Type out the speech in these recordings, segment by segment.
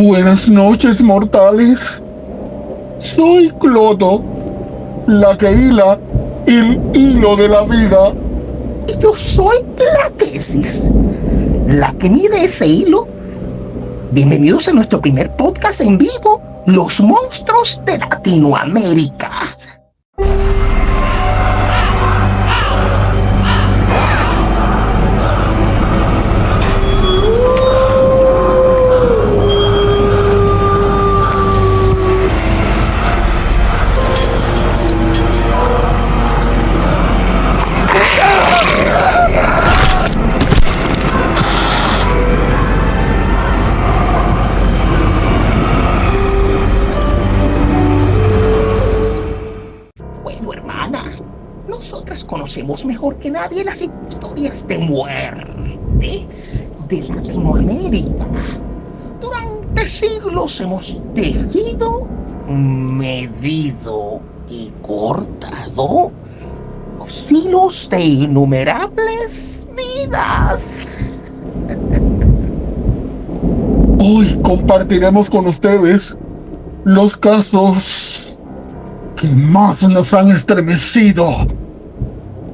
Buenas noches, mortales. Soy Clodo, la que hila el hilo de la vida. Y yo soy la tesis, la que mide ese hilo. Bienvenidos a nuestro primer podcast en vivo, Los Monstruos de Latinoamérica. Bueno, hermana, nosotras conocemos mejor que nadie las historias de muerte de Latinoamérica. Durante siglos hemos tejido, medido y cortado los hilos de innumerables vidas. Hoy compartiremos con ustedes los casos que más nos han estremecido.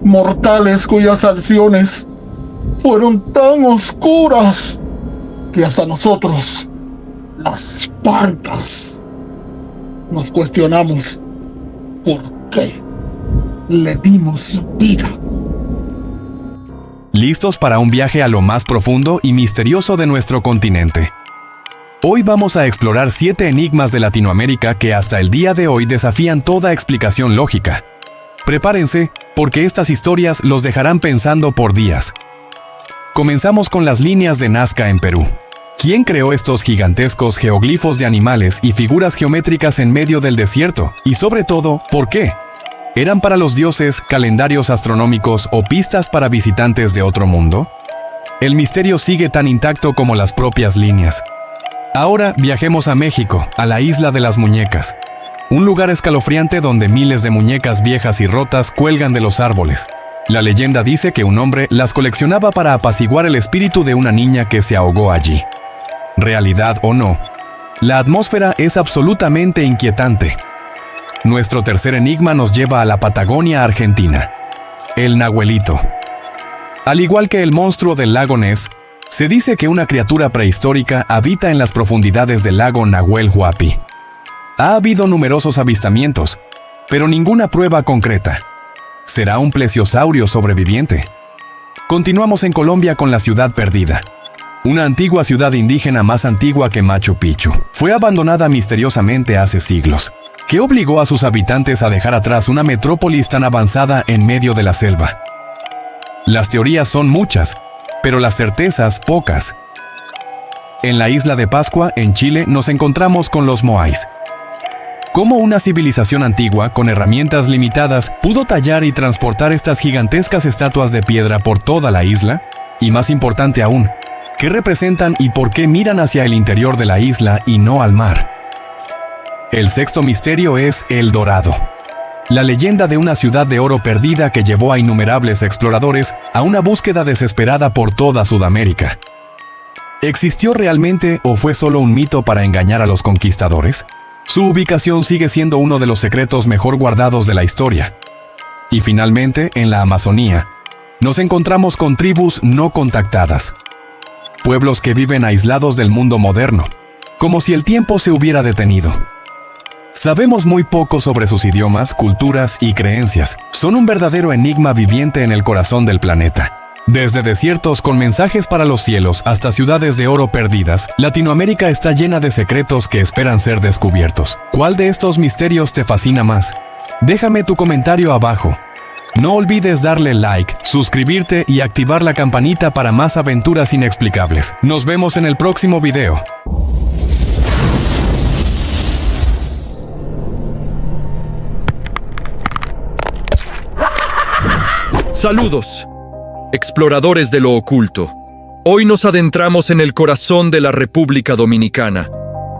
Mortales cuyas acciones fueron tan oscuras que hasta nosotros, las parcas, nos cuestionamos por qué le dimos vida. ¿Listos para un viaje a lo más profundo y misterioso de nuestro continente? Hoy vamos a explorar 7 enigmas de Latinoamérica que hasta el día de hoy desafían toda explicación lógica. Prepárense, porque estas historias los dejarán pensando por días. Comenzamos con las líneas de Nazca en Perú. ¿Quién creó estos gigantescos geoglifos de animales y figuras geométricas en medio del desierto? Y sobre todo, ¿por qué? ¿Eran para los dioses, calendarios astronómicos o pistas para visitantes de otro mundo? El misterio sigue tan intacto como las propias líneas. Ahora viajemos a México, a la Isla de las Muñecas. Un lugar escalofriante donde miles de muñecas viejas y rotas cuelgan de los árboles. La leyenda dice que un hombre las coleccionaba para apaciguar el espíritu de una niña que se ahogó allí. Realidad o no, la atmósfera es absolutamente inquietante. Nuestro tercer enigma nos lleva a la Patagonia Argentina. El Nahuelito. Al igual que el monstruo del lago Ness, se dice que una criatura prehistórica habita en las profundidades del lago Nahuel Huapi. Ha habido numerosos avistamientos, pero ninguna prueba concreta. ¿Será un plesiosaurio sobreviviente? Continuamos en Colombia con la Ciudad Perdida. Una antigua ciudad indígena más antigua que Machu Picchu. Fue abandonada misteriosamente hace siglos. ¿Qué obligó a sus habitantes a dejar atrás una metrópolis tan avanzada en medio de la selva? Las teorías son muchas, pero las certezas pocas. En la isla de Pascua, en Chile, nos encontramos con los Moais. ¿Cómo una civilización antigua, con herramientas limitadas, pudo tallar y transportar estas gigantescas estatuas de piedra por toda la isla? Y más importante aún, ¿qué representan y por qué miran hacia el interior de la isla y no al mar? El sexto misterio es El Dorado. La leyenda de una ciudad de oro perdida que llevó a innumerables exploradores a una búsqueda desesperada por toda Sudamérica. ¿Existió realmente o fue solo un mito para engañar a los conquistadores? Su ubicación sigue siendo uno de los secretos mejor guardados de la historia. Y finalmente, en la Amazonía, nos encontramos con tribus no contactadas. Pueblos que viven aislados del mundo moderno, como si el tiempo se hubiera detenido. Sabemos muy poco sobre sus idiomas, culturas y creencias. Son un verdadero enigma viviente en el corazón del planeta. Desde desiertos con mensajes para los cielos hasta ciudades de oro perdidas, Latinoamérica está llena de secretos que esperan ser descubiertos. ¿Cuál de estos misterios te fascina más? Déjame tu comentario abajo. No olvides darle like, suscribirte y activar la campanita para más aventuras inexplicables. Nos vemos en el próximo video. Saludos, exploradores de lo oculto. Hoy nos adentramos en el corazón de la República Dominicana,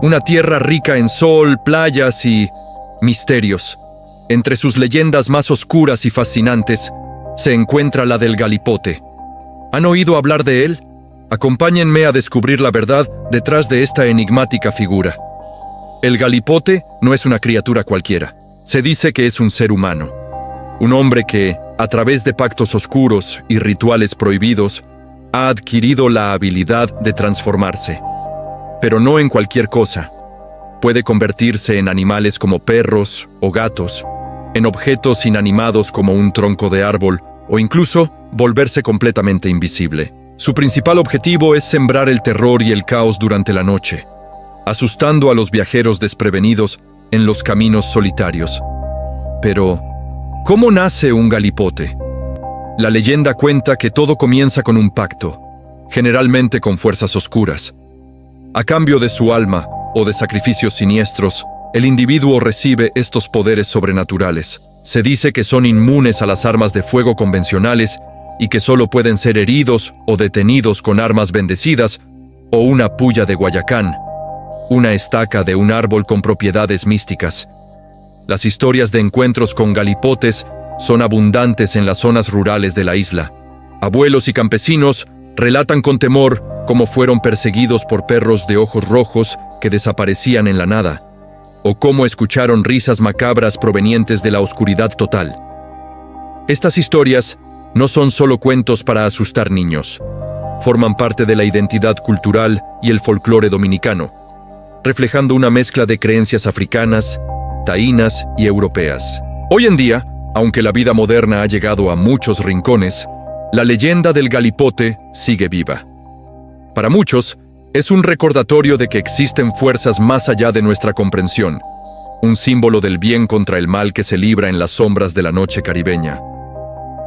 una tierra rica en sol, playas y misterios. Entre sus leyendas más oscuras y fascinantes se encuentra la del Galipote. ¿Han oído hablar de él? Acompáñenme a descubrir la verdad detrás de esta enigmática figura. El galipote no es una criatura cualquiera. Se dice que es un ser humano. Un hombre que, a través de pactos oscuros y rituales prohibidos, ha adquirido la habilidad de transformarse. Pero no en cualquier cosa. Puede convertirse en animales como perros o gatos, en objetos inanimados como un tronco de árbol, o incluso volverse completamente invisible. Su principal objetivo es sembrar el terror y el caos durante la noche, asustando a los viajeros desprevenidos en los caminos solitarios. Pero, ¿cómo nace un galipote? La leyenda cuenta que todo comienza con un pacto, generalmente con fuerzas oscuras. A cambio de su alma o de sacrificios siniestros, el individuo recibe estos poderes sobrenaturales. Se dice que son inmunes a las armas de fuego convencionales y que solo pueden ser heridos o detenidos con armas bendecidas o una puya de Guayacán, una estaca de un árbol con propiedades místicas. Las historias de encuentros con galipotes son abundantes en las zonas rurales de la isla. Abuelos y campesinos relatan con temor cómo fueron perseguidos por perros de ojos rojos que desaparecían en la nada, o cómo escucharon risas macabras provenientes de la oscuridad total. Estas historias no son solo cuentos para asustar niños. Forman parte de la identidad cultural y el folclore dominicano, reflejando una mezcla de creencias africanas, taínas y europeas. Hoy en día, aunque la vida moderna ha llegado a muchos rincones, la leyenda del galipote sigue viva. Para muchos, es un recordatorio de que existen fuerzas más allá de nuestra comprensión, un símbolo del bien contra el mal que se libra en las sombras de la noche caribeña.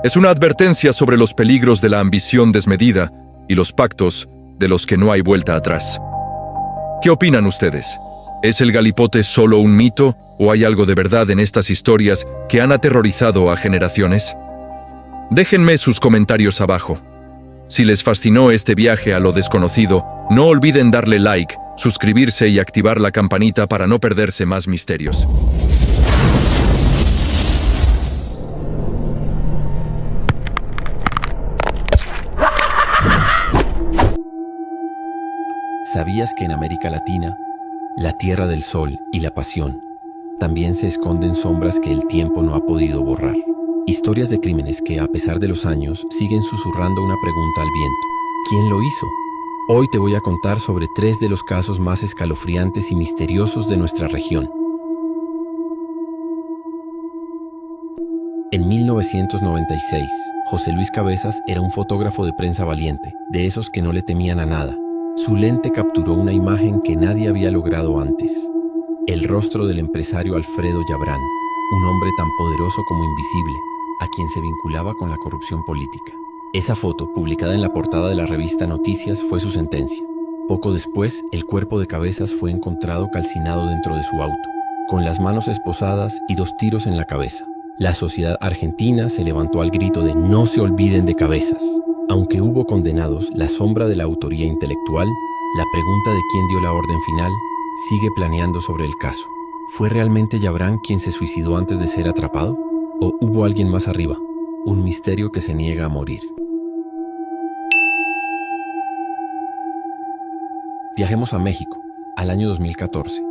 Es una advertencia sobre los peligros de la ambición desmedida y los pactos de los que no hay vuelta atrás. ¿Qué opinan ustedes? ¿Es el galipote solo un mito o hay algo de verdad en estas historias que han aterrorizado a generaciones? Déjenme sus comentarios abajo. Si les fascinó este viaje a lo desconocido, no olviden darle like, suscribirse y activar la campanita para no perderse más misterios. ¿Sabías que en América Latina, la Tierra del Sol y la Pasión, también se esconden sombras que el tiempo no ha podido borrar? Historias de crímenes que, a pesar de los años, siguen susurrando una pregunta al viento. ¿Quién lo hizo? Hoy te voy a contar sobre 3 de los casos más escalofriantes y misteriosos de nuestra región. En 1996, José Luis Cabezas era un fotógrafo de prensa valiente, de esos que no le temían a nada. Su lente capturó una imagen que nadie había logrado antes. El rostro del empresario Alfredo Yabrán, un hombre tan poderoso como invisible, a quien se vinculaba con la corrupción política. Esa foto, publicada en la portada de la revista Noticias, fue su sentencia. Poco después, el cuerpo de Cabezas fue encontrado calcinado dentro de su auto, con las manos esposadas y 2 tiros en la cabeza. La sociedad argentina se levantó al grito de "no se olviden de Cabezas". Aunque hubo condenados, la sombra de la autoría intelectual, la pregunta de quién dio la orden final, sigue planeando sobre el caso. ¿Fue realmente Yabrán quien se suicidó antes de ser atrapado? ¿O hubo alguien más arriba? Un misterio que se niega a morir. Viajemos a México, al año 2014.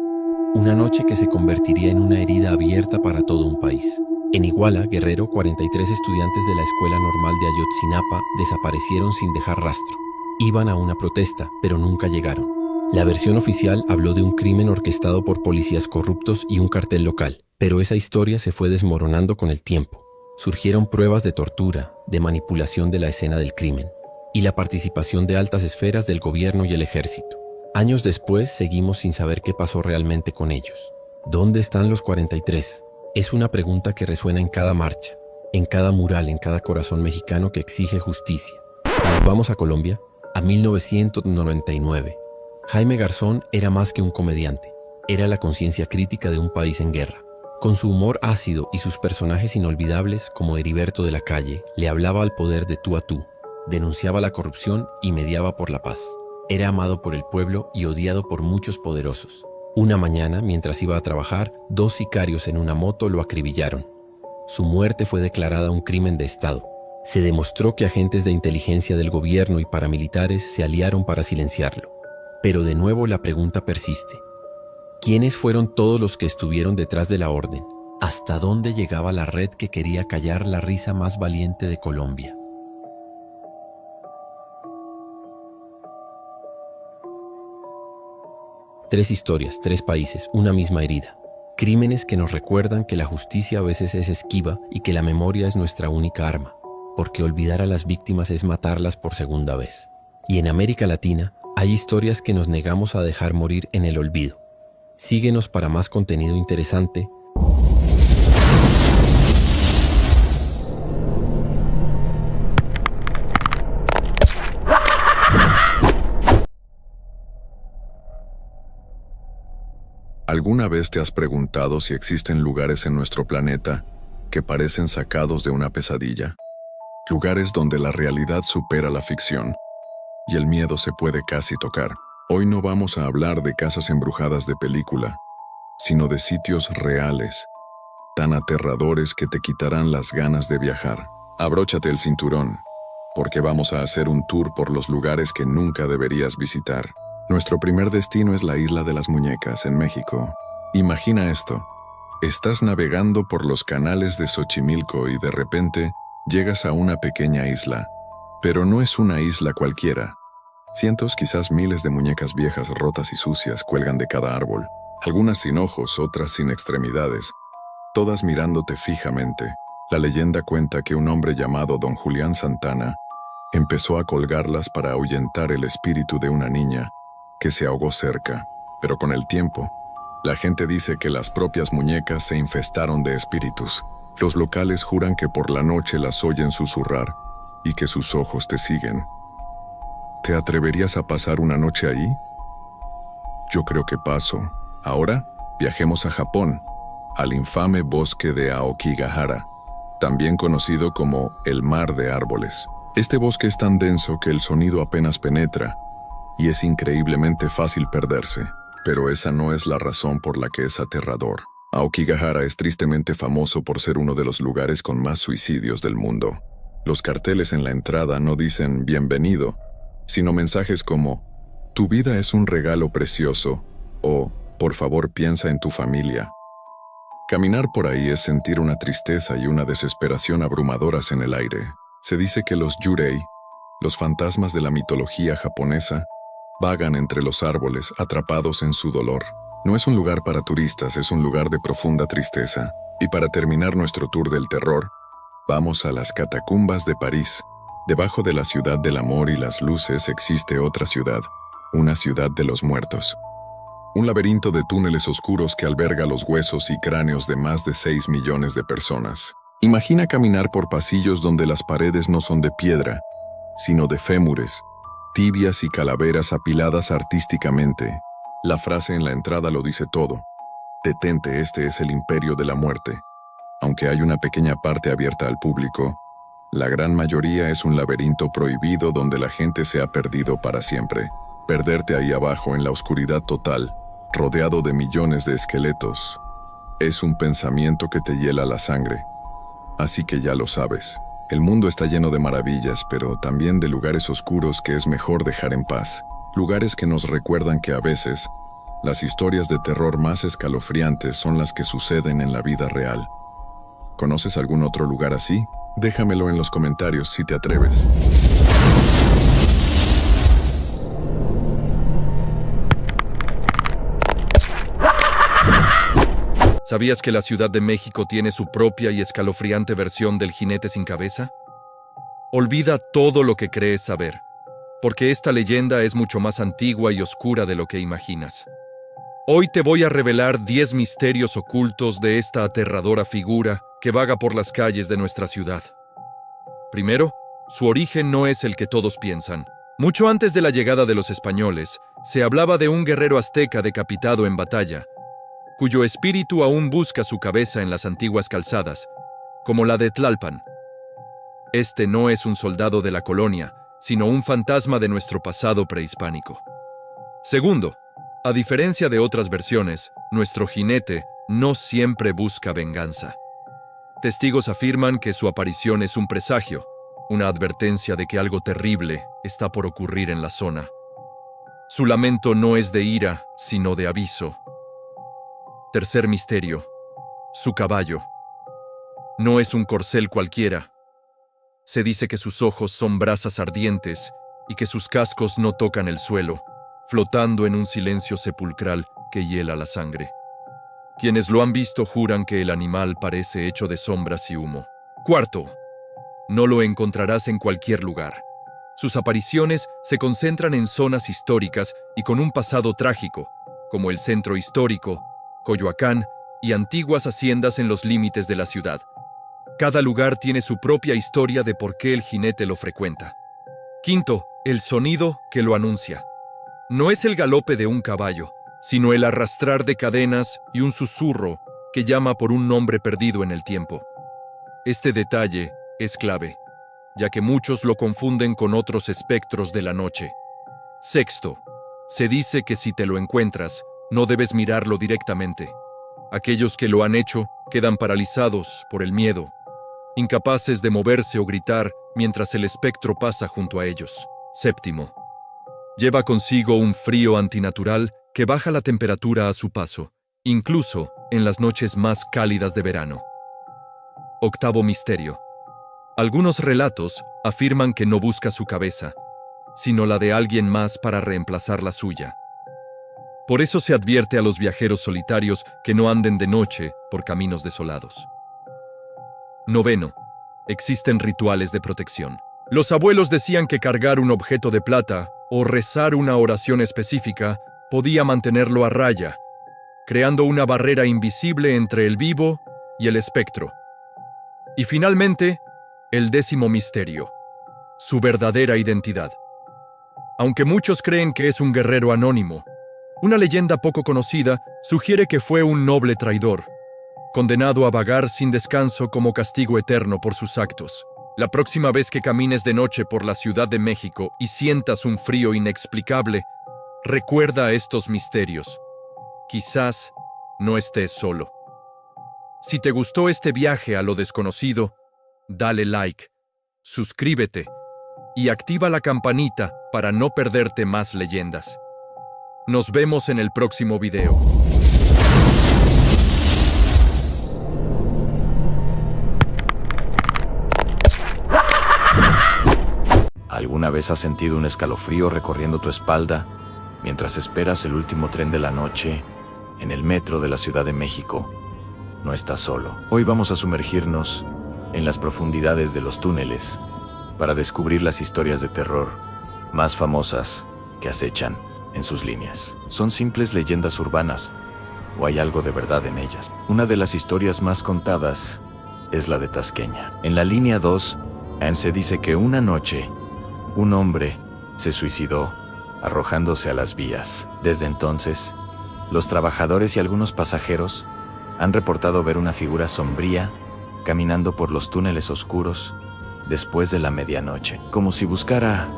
Una noche que se convertiría en una herida abierta para todo un país. En Iguala, Guerrero, 43 estudiantes de la Escuela Normal de Ayotzinapa desaparecieron sin dejar rastro. Iban a una protesta, pero nunca llegaron. La versión oficial habló de un crimen orquestado por policías corruptos y un cartel local, pero esa historia se fue desmoronando con el tiempo. Surgieron pruebas de tortura, de manipulación de la escena del crimen, y la participación de altas esferas del gobierno y el ejército. Años después, seguimos sin saber qué pasó realmente con ellos. ¿Dónde están los 43? Es una pregunta que resuena en cada marcha, en cada mural, en cada corazón mexicano que exige justicia. Nos vamos a Colombia, a 1999. Jaime Garzón era más que un comediante. Era la conciencia crítica de un país en guerra. Con su humor ácido y sus personajes inolvidables, como Heriberto de la Calle, le hablaba al poder de tú a tú, denunciaba la corrupción y mediaba por la paz. Era amado por el pueblo y odiado por muchos poderosos. Una mañana, mientras iba a trabajar, 2 sicarios en una moto lo acribillaron. Su muerte fue declarada un crimen de Estado. Se demostró que agentes de inteligencia del gobierno y paramilitares se aliaron para silenciarlo. Pero de nuevo la pregunta persiste. ¿Quiénes fueron todos los que estuvieron detrás de la orden? ¿Hasta dónde llegaba la red que quería callar la risa más valiente de Colombia? Tres historias, tres países, una misma herida. Crímenes que nos recuerdan que la justicia a veces es esquiva y que la memoria es nuestra única arma, porque olvidar a las víctimas es matarlas por segunda vez. Y en América Latina hay historias que nos negamos a dejar morir en el olvido. Síguenos para más contenido interesante. ¿Alguna vez te has preguntado si existen lugares en nuestro planeta que parecen sacados de una pesadilla? Lugares donde la realidad supera la ficción y el miedo se puede casi tocar. Hoy no vamos a hablar de casas embrujadas de película, sino de sitios reales, tan aterradores que te quitarán las ganas de viajar. Abróchate el cinturón, porque vamos a hacer un tour por los lugares que nunca deberías visitar. Nuestro primer destino es la Isla de las Muñecas, en México. Imagina esto. Estás navegando por los canales de Xochimilco y de repente llegas a una pequeña isla. Pero no es una isla cualquiera. Cientos, quizás miles de muñecas viejas, rotas y sucias cuelgan de cada árbol. Algunas sin ojos, otras sin extremidades, todas mirándote fijamente. La leyenda cuenta que un hombre llamado Don Julián Santana empezó a colgarlas para ahuyentar el espíritu de una niña que se ahogó cerca, pero con el tiempo, la gente dice que las propias muñecas se infestaron de espíritus. Los locales juran que por la noche las oyen susurrar y que sus ojos te siguen. ¿Te atreverías a pasar una noche ahí? Yo creo que paso. Ahora, viajemos a Japón, al infame bosque de Aokigahara, también conocido como el Mar de Árboles. Este bosque es tan denso que el sonido apenas penetra, y es increíblemente fácil perderse, pero esa no es la razón por la que es aterrador. Aokigahara es tristemente famoso por ser uno de los lugares con más suicidios del mundo. Los carteles en la entrada no dicen "bienvenido", sino mensajes como "tu vida es un regalo precioso" o "por favor piensa en tu familia". Caminar por ahí es sentir una tristeza y una desesperación abrumadoras en el aire. Se dice que los yurei, los fantasmas de la mitología japonesa, vagan entre los árboles atrapados en su dolor. No es un lugar para turistas, es un lugar de profunda tristeza. Y para terminar nuestro tour del terror, vamos a las catacumbas de París. Debajo de la ciudad del amor y las luces existe otra ciudad, una ciudad de los muertos. Un laberinto de túneles oscuros que alberga los huesos y cráneos de más de 6 millones de personas. Imagina caminar por pasillos donde las paredes no son de piedra, sino de fémures, tibias y calaveras apiladas artísticamente. La frase en la entrada lo dice todo. Detente, este es el imperio de la muerte. Aunque hay una pequeña parte abierta al público, la gran mayoría es un laberinto prohibido donde la gente se ha perdido para siempre. Perderte ahí abajo en la oscuridad total, rodeado de millones de esqueletos, es un pensamiento que te hiela la sangre. Así que ya lo sabes. El mundo está lleno de maravillas, pero también de lugares oscuros que es mejor dejar en paz. Lugares que nos recuerdan que a veces, las historias de terror más escalofriantes son las que suceden en la vida real. ¿Conoces algún otro lugar así? Déjamelo en los comentarios si te atreves. ¿Sabías que la Ciudad de México tiene su propia y escalofriante versión del jinete sin cabeza? Olvida todo lo que crees saber, porque esta leyenda es mucho más antigua y oscura de lo que imaginas. Hoy te voy a revelar 10 misterios ocultos de esta aterradora figura que vaga por las calles de nuestra ciudad. Primero, su origen no es el que todos piensan. Mucho antes de la llegada de los españoles, se hablaba de un guerrero azteca decapitado en batalla, cuyo espíritu aún busca su cabeza en las antiguas calzadas, como la de Tlalpan. Este no es un soldado de la colonia, sino un fantasma de nuestro pasado prehispánico. Segundo, a diferencia de otras versiones, nuestro jinete no siempre busca venganza. Testigos afirman que su aparición es un presagio, una advertencia de que algo terrible está por ocurrir en la zona. Su lamento no es de ira, sino de aviso. Tercer misterio: su caballo. No es un corcel cualquiera. Se dice que sus ojos son brasas ardientes y que sus cascos no tocan el suelo, flotando en un silencio sepulcral que hiela la sangre. Quienes lo han visto juran que el animal parece hecho de sombras y humo. Cuarto, no lo encontrarás en cualquier lugar. Sus apariciones se concentran en zonas históricas y con un pasado trágico, como el centro histórico, Coyoacán y antiguas haciendas en los límites de la ciudad. Cada lugar tiene su propia historia de por qué el jinete lo frecuenta. Quinto, el sonido que lo anuncia. No es el galope de un caballo, sino el arrastrar de cadenas y un susurro que llama por un nombre perdido en el tiempo. Este detalle es clave, ya que muchos lo confunden con otros espectros de la noche. Sexto, se dice que si te lo encuentras, no debes mirarlo directamente. Aquellos que lo han hecho quedan paralizados por el miedo, incapaces de moverse o gritar mientras el espectro pasa junto a ellos. Séptimo, lleva consigo un frío antinatural que baja la temperatura a su paso, incluso en las noches más cálidas de verano. Octavo misterio. Algunos relatos afirman que no busca su cabeza, sino la de alguien más para reemplazar la suya. Por eso se advierte a los viajeros solitarios que no anden de noche por caminos desolados. Noveno, existen rituales de protección. Los abuelos decían que cargar un objeto de plata o rezar una oración específica podía mantenerlo a raya, creando una barrera invisible entre el vivo y el espectro. Y finalmente, el décimo misterio, su verdadera identidad. Aunque muchos creen que es un guerrero anónimo, una leyenda poco conocida sugiere que fue un noble traidor, condenado a vagar sin descanso como castigo eterno por sus actos. La próxima vez que camines de noche por la Ciudad de México y sientas un frío inexplicable, recuerda estos misterios. Quizás no estés solo. Si te gustó este viaje a lo desconocido, dale like, suscríbete y activa la campanita para no perderte más leyendas. Nos vemos en el próximo video. ¿Alguna vez has sentido un escalofrío recorriendo tu espalda mientras esperas el último tren de la noche en el metro de la Ciudad de México? No estás solo. Hoy vamos a sumergirnos en las profundidades de los túneles para descubrir las historias de terror más famosas que acechan en sus líneas. ¿Son simples leyendas urbanas o hay algo de verdad en ellas? Una de las historias más contadas es la de Tasqueña. En la línea 2, se dice que una noche un hombre se suicidó arrojándose a las vías. Desde entonces, los trabajadores y algunos pasajeros han reportado ver una figura sombría caminando por los túneles oscuros después de la medianoche, como si buscara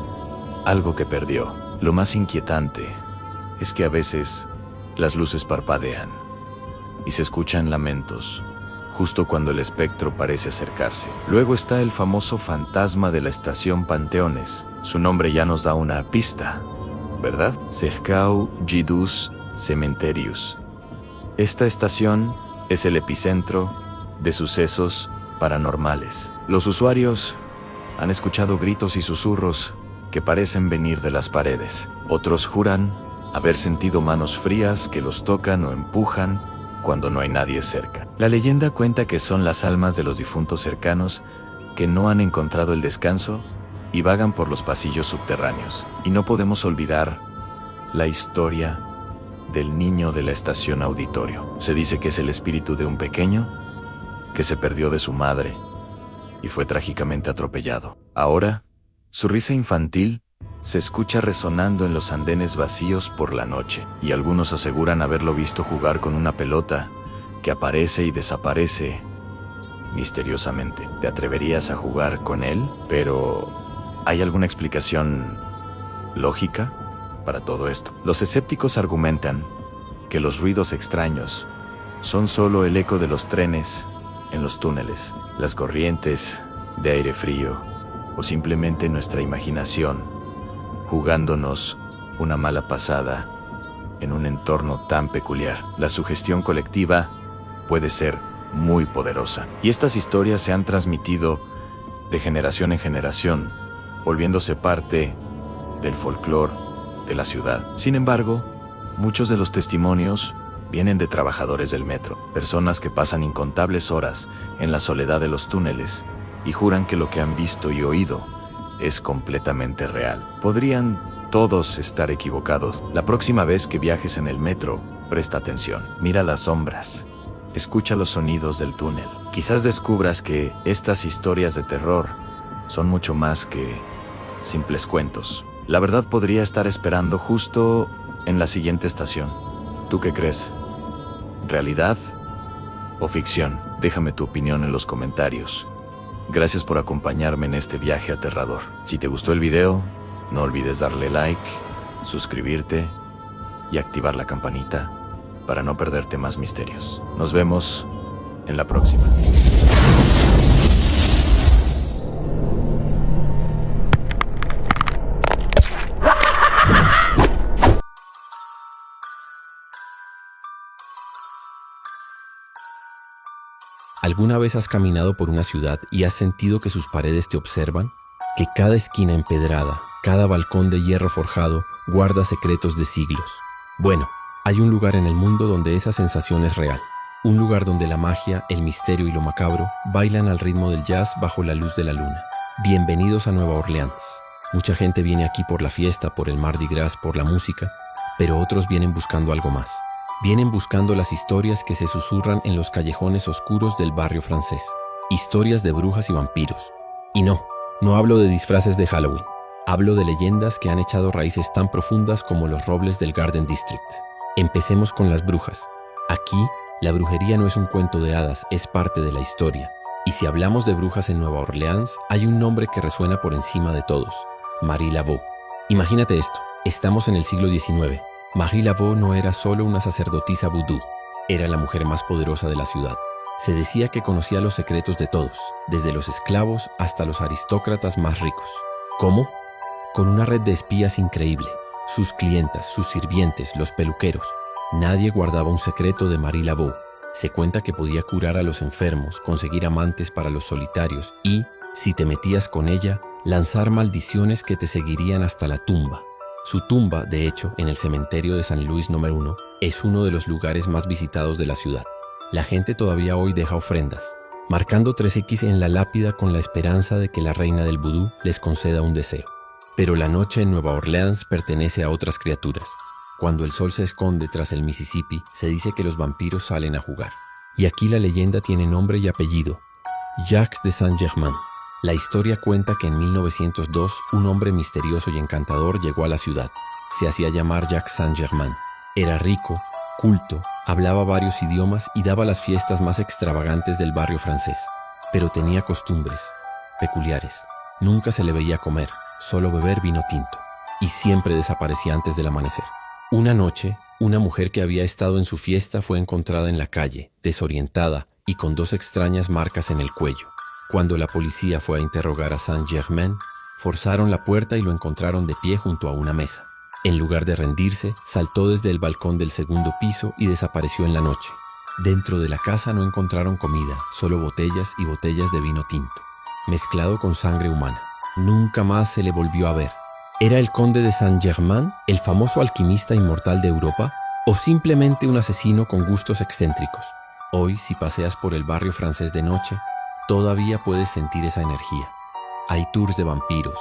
algo que perdió. Lo más inquietante es que a veces las luces parpadean y se escuchan lamentos justo cuando el espectro parece acercarse. Luego está el famoso fantasma de la estación Panteones. Su nombre ya nos da una pista, ¿verdad? Cercau Jidus Cementerius. Esta estación es el epicentro de sucesos paranormales. Los usuarios han escuchado gritos y susurros que parecen venir de las paredes. Otros juran haber sentido manos frías que los tocan o empujan cuando no hay nadie cerca. La leyenda cuenta que son las almas de los difuntos cercanos que no han encontrado el descanso y vagan por los pasillos subterráneos. Y no podemos olvidar la historia del niño de la estación Auditorio. Se dice que es el espíritu de un pequeño que se perdió de su madre y fue trágicamente atropellado. Ahora, su risa infantil se escucha resonando en los andenes vacíos por la noche, y algunos aseguran haberlo visto jugar con una pelota que aparece y desaparece misteriosamente. ¿Te atreverías a jugar con él? Pero ¿hay alguna explicación lógica para todo esto? Los escépticos argumentan que los ruidos extraños son solo el eco de los trenes en los túneles, las corrientes de aire frío o simplemente nuestra imaginación, jugándonos una mala pasada en un entorno tan peculiar. La sugestión colectiva puede ser muy poderosa, y estas historias se han transmitido de generación en generación, volviéndose parte del folclore de la ciudad. Sin embargo, muchos de los testimonios vienen de trabajadores del metro, personas que pasan incontables horas en la soledad de los túneles y juran que lo que han visto y oído es completamente real. Podrían todos estar equivocados. La próxima vez que viajes en el metro, presta atención. Mira las sombras. Escucha los sonidos del túnel. Quizás descubras que estas historias de terror son mucho más que simples cuentos. La verdad podría estar esperando justo en la siguiente estación. ¿Tú qué crees? ¿Realidad o ficción? Déjame tu opinión en los comentarios. Gracias por acompañarme en este viaje aterrador. Si te gustó el video, no olvides darle like, suscribirte y activar la campanita para no perderte más misterios. Nos vemos en la próxima. ¿Alguna vez has caminado por una ciudad y has sentido que sus paredes te observan? Que cada esquina empedrada, cada balcón de hierro forjado guarda secretos de siglos. Bueno, hay un lugar en el mundo donde esa sensación es real. Un lugar donde la magia, el misterio y lo macabro bailan al ritmo del jazz bajo la luz de la luna. Bienvenidos a Nueva Orleans. Mucha gente viene aquí por la fiesta, por el Mardi Gras, por la música, pero otros vienen buscando algo más. Vienen buscando las historias que se susurran en los callejones oscuros del barrio francés. Historias de brujas y vampiros. Y no hablo de disfraces de Halloween. Hablo de leyendas que han echado raíces tan profundas como los robles del Garden District. Empecemos con las brujas. Aquí, la brujería no es un cuento de hadas, es parte de la historia. Y si hablamos de brujas en Nueva Orleans, hay un nombre que resuena por encima de todos: Marie Laveau. Imagínate esto, estamos en el siglo XIX. Marie Laveau no era solo una sacerdotisa vudú, era la mujer más poderosa de la ciudad. Se decía que conocía los secretos de todos, desde los esclavos hasta los aristócratas más ricos. ¿Cómo? Con una red de espías increíble. Sus clientas, sus sirvientes, los peluqueros. Nadie guardaba un secreto de Marie Laveau. Se cuenta que podía curar a los enfermos, conseguir amantes para los solitarios y, si te metías con ella, lanzar maldiciones que te seguirían hasta la tumba. Su tumba, de hecho, en el cementerio de San Luis número 1, es uno de los lugares más visitados de la ciudad. La gente todavía hoy deja ofrendas, marcando 3X en la lápida con la esperanza de que la reina del vudú les conceda un deseo. Pero la noche en Nueva Orleans pertenece a otras criaturas. Cuando el sol se esconde tras el Mississippi, se dice que los vampiros salen a jugar. Y aquí la leyenda tiene nombre y apellido: Jacques de Saint-Germain. La historia cuenta que en 1902 un hombre misterioso y encantador llegó a la ciudad. Se hacía llamar Jacques Saint-Germain. Era rico, culto, hablaba varios idiomas y daba las fiestas más extravagantes del barrio francés. Pero tenía costumbres peculiares. Nunca se le veía comer, solo beber vino tinto. Y siempre desaparecía antes del amanecer. Una noche, una mujer que había estado en su fiesta fue encontrada en la calle, desorientada y con 2 extrañas marcas en el cuello. Cuando la policía fue a interrogar a Saint-Germain, forzaron la puerta y lo encontraron de pie junto a una mesa. En lugar de rendirse, saltó desde el balcón del 2º piso y desapareció en la noche. Dentro de la casa no encontraron comida, solo botellas y botellas de vino tinto, mezclado con sangre humana. Nunca más se le volvió a ver. ¿Era el conde de Saint-Germain, el famoso alquimista inmortal de Europa, o simplemente un asesino con gustos excéntricos? Hoy, si paseas por el barrio francés de noche, todavía puedes sentir esa energía. Hay tours de vampiros,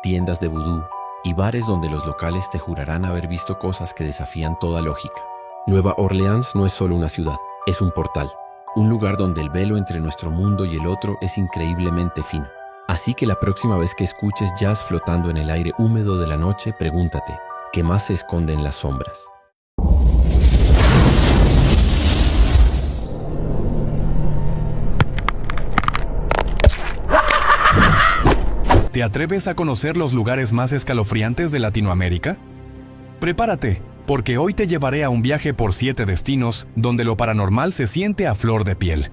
tiendas de vudú y bares donde los locales te jurarán haber visto cosas que desafían toda lógica. Nueva Orleans no es solo una ciudad, es un portal, un lugar donde el velo entre nuestro mundo y el otro es increíblemente fino. Así que la próxima vez que escuches jazz flotando en el aire húmedo de la noche, pregúntate, ¿qué más se esconde en las sombras? ¿Te atreves a conocer los lugares más escalofriantes de Latinoamérica? Prepárate, porque hoy te llevaré a un viaje por 7 destinos donde lo paranormal se siente a flor de piel.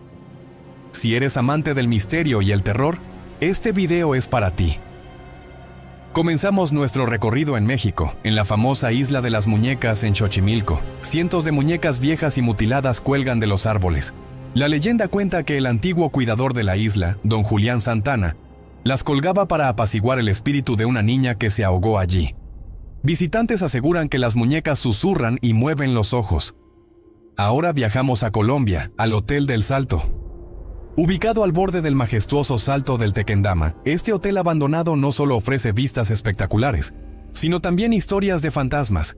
Si eres amante del misterio y el terror, este video es para ti. Comenzamos nuestro recorrido en México, en la famosa Isla de las Muñecas en Xochimilco. Cientos de muñecas viejas y mutiladas cuelgan de los árboles. La leyenda cuenta que el antiguo cuidador de la isla, don Julián Santana, las colgaba para apaciguar el espíritu de una niña que se ahogó allí. Visitantes aseguran que las muñecas susurran y mueven los ojos. Ahora viajamos a Colombia, al Hotel del Salto. Ubicado al borde del majestuoso Salto del Tequendama, este hotel abandonado no solo ofrece vistas espectaculares, sino también historias de fantasmas.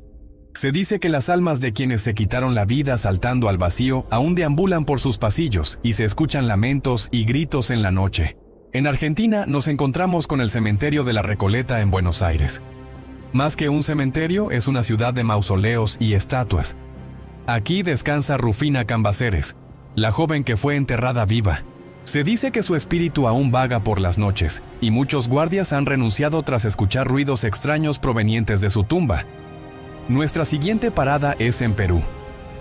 Se dice que las almas de quienes se quitaron la vida saltando al vacío aún deambulan por sus pasillos y se escuchan lamentos y gritos en la noche. En Argentina nos encontramos con el cementerio de la Recoleta en Buenos Aires. Más que un cementerio, es una ciudad de mausoleos y estatuas. Aquí descansa Rufina Cambaceres, la joven que fue enterrada viva. Se dice que su espíritu aún vaga por las noches, y muchos guardias han renunciado tras escuchar ruidos extraños provenientes de su tumba. Nuestra siguiente parada es en Perú,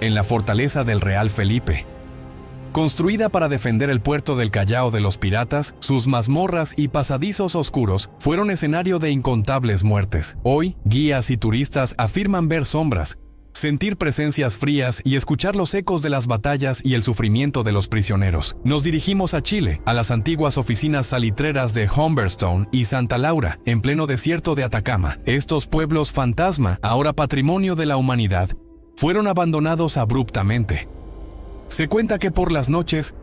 en la fortaleza del Real Felipe. Construida para defender el puerto del Callao de los piratas, sus mazmorras y pasadizos oscuros fueron escenario de incontables muertes. Hoy, guías y turistas afirman ver sombras, sentir presencias frías y escuchar los ecos de las batallas y el sufrimiento de los prisioneros. Nos dirigimos a Chile, a las antiguas oficinas salitreras de Humberstone y Santa Laura, en pleno desierto de Atacama. Estos pueblos fantasma, ahora patrimonio de la humanidad, fueron abandonados abruptamente. Se cuenta que por las noches,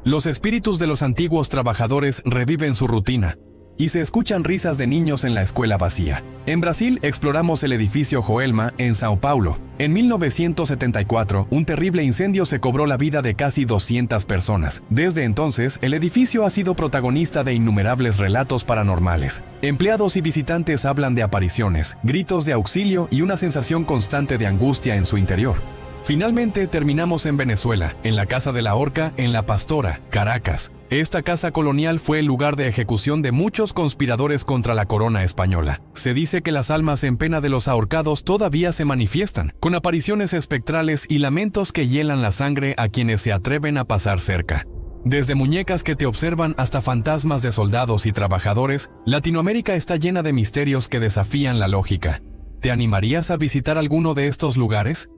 los espíritus de los antiguos trabajadores reviven su rutina, y se escuchan risas de niños en la escuela vacía. En Brasil exploramos el edificio Joelma en Sao Paulo. En 1974, un terrible incendio se cobró la vida de casi 200 personas. Desde entonces, el edificio ha sido protagonista de innumerables relatos paranormales. Empleados y visitantes hablan de apariciones, gritos de auxilio y una sensación constante de angustia en su interior. Finalmente terminamos en Venezuela, en la Casa de la Horca, en La Pastora, Caracas. Esta casa colonial fue el lugar de ejecución de muchos conspiradores contra la corona española. Se dice que las almas en pena de los ahorcados todavía se manifiestan, con apariciones espectrales y lamentos que hielan la sangre a quienes se atreven a pasar cerca. Desde muñecas que te observan hasta fantasmas de soldados y trabajadores, Latinoamérica está llena de misterios que desafían la lógica. ¿Te animarías a visitar alguno de estos lugares?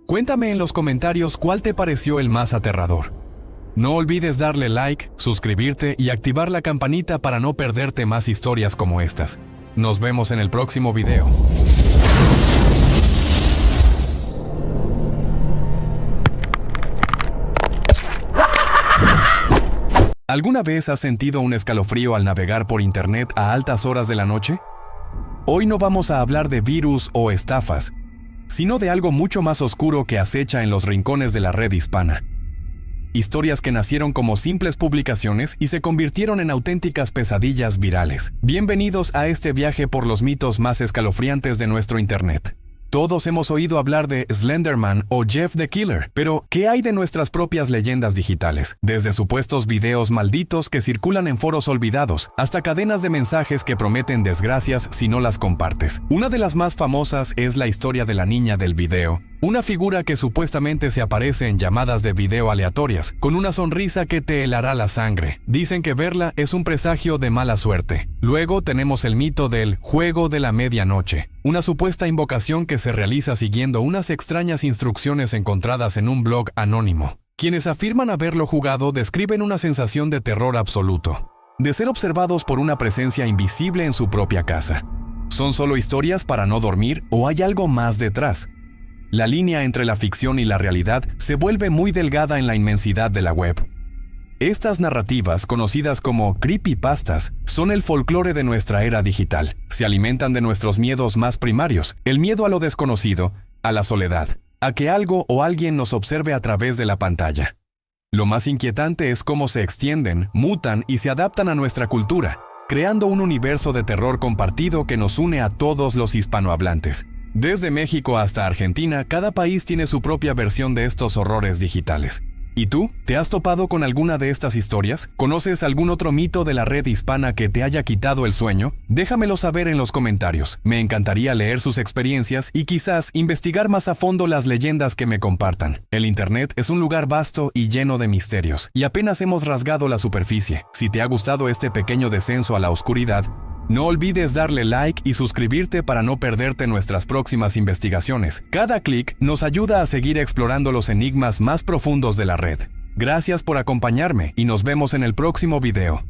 Cuéntame en los comentarios cuál te pareció el más aterrador. No olvides darle like, suscribirte y activar la campanita para no perderte más historias como estas. Nos vemos en el próximo video. ¿Alguna vez has sentido un escalofrío al navegar por internet a altas horas de la noche? Hoy no vamos a hablar de virus o estafas, sino de algo mucho más oscuro que acecha en los rincones de la red hispana. Historias que nacieron como simples publicaciones y se convirtieron en auténticas pesadillas virales. Bienvenidos a este viaje por los mitos más escalofriantes de nuestro internet. Todos hemos oído hablar de Slenderman o Jeff the Killer, pero ¿qué hay de nuestras propias leyendas digitales? Desde supuestos videos malditos que circulan en foros olvidados, hasta cadenas de mensajes que prometen desgracias si no las compartes. Una de las más famosas es la historia de la niña del video, una figura que supuestamente se aparece en llamadas de video aleatorias, con una sonrisa que te helará la sangre. Dicen que verla es un presagio de mala suerte. Luego tenemos el mito del juego de la medianoche, una supuesta invocación que se realiza siguiendo unas extrañas instrucciones encontradas en un blog anónimo. Quienes afirman haberlo jugado describen una sensación de terror absoluto, de ser observados por una presencia invisible en su propia casa. ¿Son solo historias para no dormir o hay algo más detrás? La línea entre la ficción y la realidad se vuelve muy delgada en la inmensidad de la web. Estas narrativas, conocidas como creepypastas, son el folclore de nuestra era digital. Se alimentan de nuestros miedos más primarios, el miedo a lo desconocido, a la soledad, a que algo o alguien nos observe a través de la pantalla. Lo más inquietante es cómo se extienden, mutan y se adaptan a nuestra cultura, creando un universo de terror compartido que nos une a todos los hispanohablantes. Desde México hasta Argentina, cada país tiene su propia versión de estos horrores digitales. ¿Y tú? ¿Te has topado con alguna de estas historias? ¿Conoces algún otro mito de la red hispana que te haya quitado el sueño? Déjamelo saber en los comentarios. Me encantaría leer sus experiencias y quizás investigar más a fondo las leyendas que me compartan. El internet es un lugar vasto y lleno de misterios, y apenas hemos rasgado la superficie. Si te ha gustado este pequeño descenso a la oscuridad, No olvides darle like y suscribirte para no perderte nuestras próximas investigaciones. Cada clic nos ayuda a seguir explorando los enigmas más profundos de la red. Gracias por acompañarme y nos vemos en el próximo video.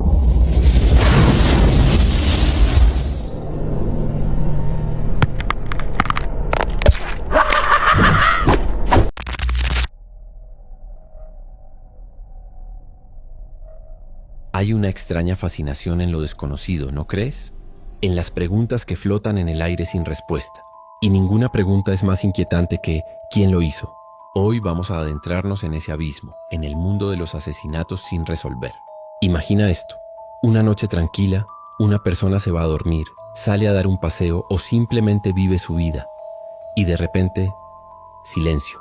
Hay una extraña fascinación en lo desconocido, ¿no crees? En las preguntas que flotan en el aire sin respuesta. Y ninguna pregunta es más inquietante que ¿quién lo hizo? Hoy vamos a adentrarnos en ese abismo, en el mundo de los asesinatos sin resolver. Imagina esto: una noche tranquila, una persona se va a dormir, sale a dar un paseo o simplemente vive su vida. Y de repente, silencio,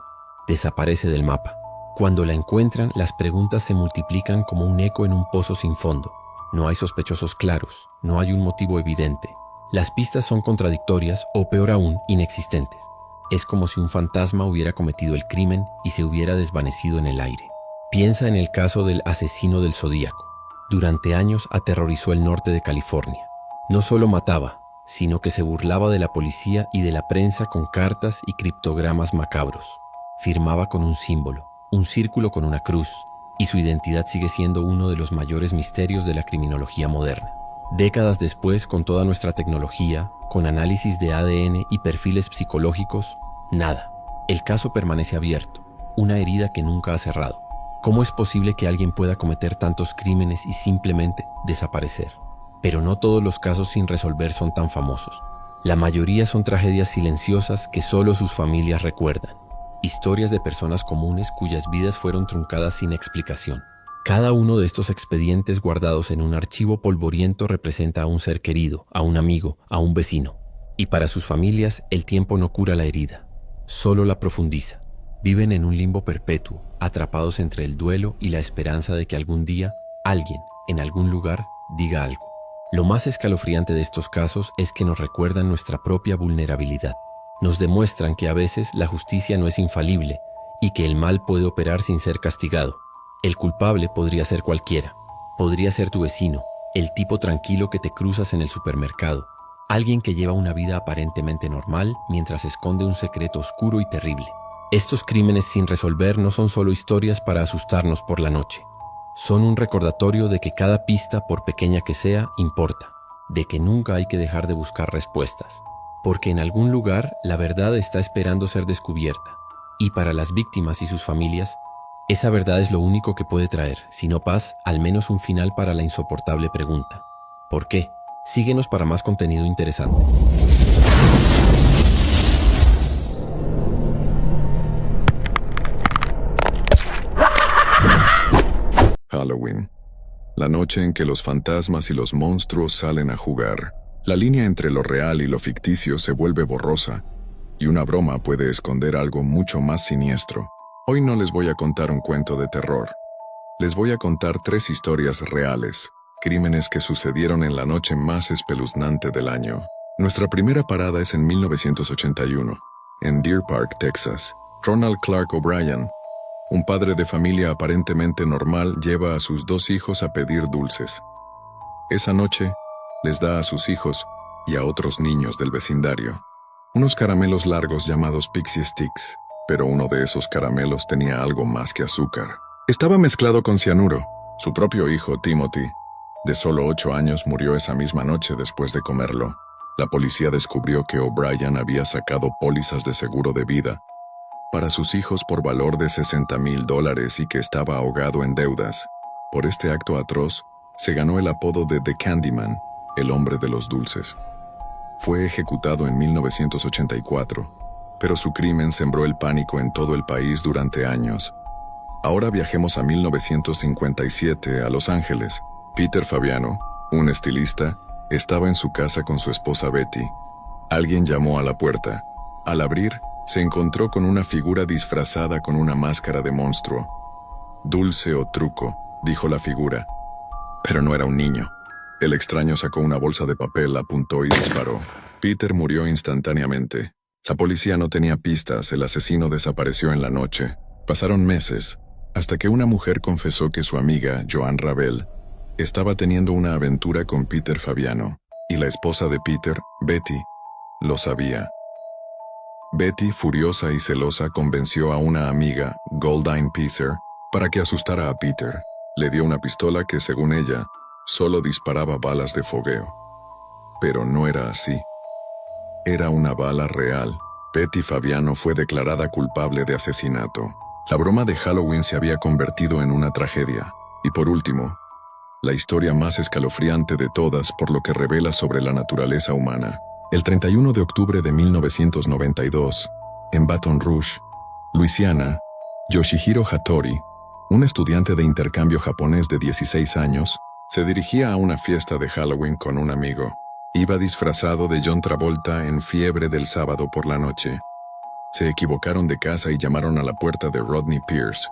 desaparece del mapa. Cuando la encuentran, las preguntas se multiplican como un eco en un pozo sin fondo. No hay sospechosos claros, no hay un motivo evidente. Las pistas son contradictorias o, peor aún, inexistentes. Es como si un fantasma hubiera cometido el crimen y se hubiera desvanecido en el aire. Piensa en el caso del asesino del Zodíaco. Durante años aterrorizó el norte de California. No solo mataba, sino que se burlaba de la policía y de la prensa con cartas y criptogramas macabros. Firmaba con un símbolo, un círculo con una cruz, y su identidad sigue siendo uno de los mayores misterios de la criminología moderna. Décadas después, con toda nuestra tecnología, con análisis de ADN y perfiles psicológicos, nada. El caso permanece abierto, una herida que nunca ha cerrado. ¿Cómo es posible que alguien pueda cometer tantos crímenes y simplemente desaparecer? Pero no todos los casos sin resolver son tan famosos. La mayoría son tragedias silenciosas que solo sus familias recuerdan. Historias de personas comunes cuyas vidas fueron truncadas sin explicación. Cada uno de estos expedientes guardados en un archivo polvoriento representa a un ser querido, a un amigo, a un vecino. Y para sus familias, el tiempo no cura la herida, solo la profundiza. Viven en un limbo perpetuo, atrapados entre el duelo y la esperanza de que algún día, alguien, en algún lugar, diga algo. Lo más escalofriante de estos casos es que nos recuerdan nuestra propia vulnerabilidad. Nos demuestran que a veces la justicia no es infalible y que el mal puede operar sin ser castigado. El culpable podría ser cualquiera. Podría ser tu vecino, el tipo tranquilo que te cruzas en el supermercado, alguien que lleva una vida aparentemente normal mientras esconde un secreto oscuro y terrible. Estos crímenes sin resolver no son solo historias para asustarnos por la noche. Son un recordatorio de que cada pista, por pequeña que sea, importa, de que nunca hay que dejar de buscar respuestas. Porque en algún lugar la verdad está esperando ser descubierta, y para las víctimas y sus familias, esa verdad es lo único que puede traer, si no paz, al menos un final para la insoportable pregunta: ¿por qué? Síguenos para más contenido interesante. Halloween. La noche en que los fantasmas y los monstruos salen a jugar. La línea entre lo real y lo ficticio se vuelve borrosa, y una broma puede esconder algo mucho más siniestro. Hoy no les voy a contar un cuento de terror. Les voy a contar 3 historias reales, crímenes que sucedieron en la noche más espeluznante del año. Nuestra primera parada es en 1981, en Deer Park, Texas. Ronald Clark O'Brien, un padre de familia aparentemente normal, lleva a sus 2 hijos a pedir dulces. Esa noche, les da a sus hijos y a otros niños del vecindario unos caramelos largos llamados Pixie Sticks, pero uno de esos caramelos tenía algo más que azúcar. Estaba mezclado con cianuro. Su propio hijo, Timothy, de solo 8 años, murió esa misma noche después de comerlo. La policía descubrió que O'Brien había sacado pólizas de seguro de vida para sus hijos por valor de $60,000 y que estaba ahogado en deudas. Por este acto atroz, se ganó el apodo de The Candyman, el hombre de los dulces. Fue ejecutado en 1984, pero su crimen sembró el pánico en todo el país durante años. Ahora viajemos a 1957 a Los Ángeles. Peter Fabiano, un estilista, estaba en su casa con su esposa Betty. Alguien llamó a la puerta. Al abrir, se encontró con una figura disfrazada con una máscara de monstruo. «Dulce o truco», dijo la figura. Pero no era un niño. El extraño sacó una bolsa de papel, apuntó y disparó. Peter murió instantáneamente. La policía no tenía pistas, el asesino desapareció en la noche. Pasaron meses, hasta que una mujer confesó que su amiga, Joan Ravel, estaba teniendo una aventura con Peter Fabiano. Y la esposa de Peter, Betty, lo sabía. Betty, furiosa y celosa, convenció a una amiga, Goldine Peacer, para que asustara a Peter. Le dio una pistola que, según ella, solo disparaba balas de fogueo. Pero no era así. Era una bala real. Betty Fabiano fue declarada culpable de asesinato. La broma de Halloween se había convertido en una tragedia. Y por último, la historia más escalofriante de todas por lo que revela sobre la naturaleza humana. El 31 de octubre de 1992, en Baton Rouge, Luisiana, Yoshihiro Hattori, un estudiante de intercambio japonés de 16 años, se dirigía a una fiesta de Halloween con un amigo. Iba disfrazado de John Travolta en Fiebre del sábado por la noche. Se equivocaron de casa y llamaron a la puerta de Rodney Pierce.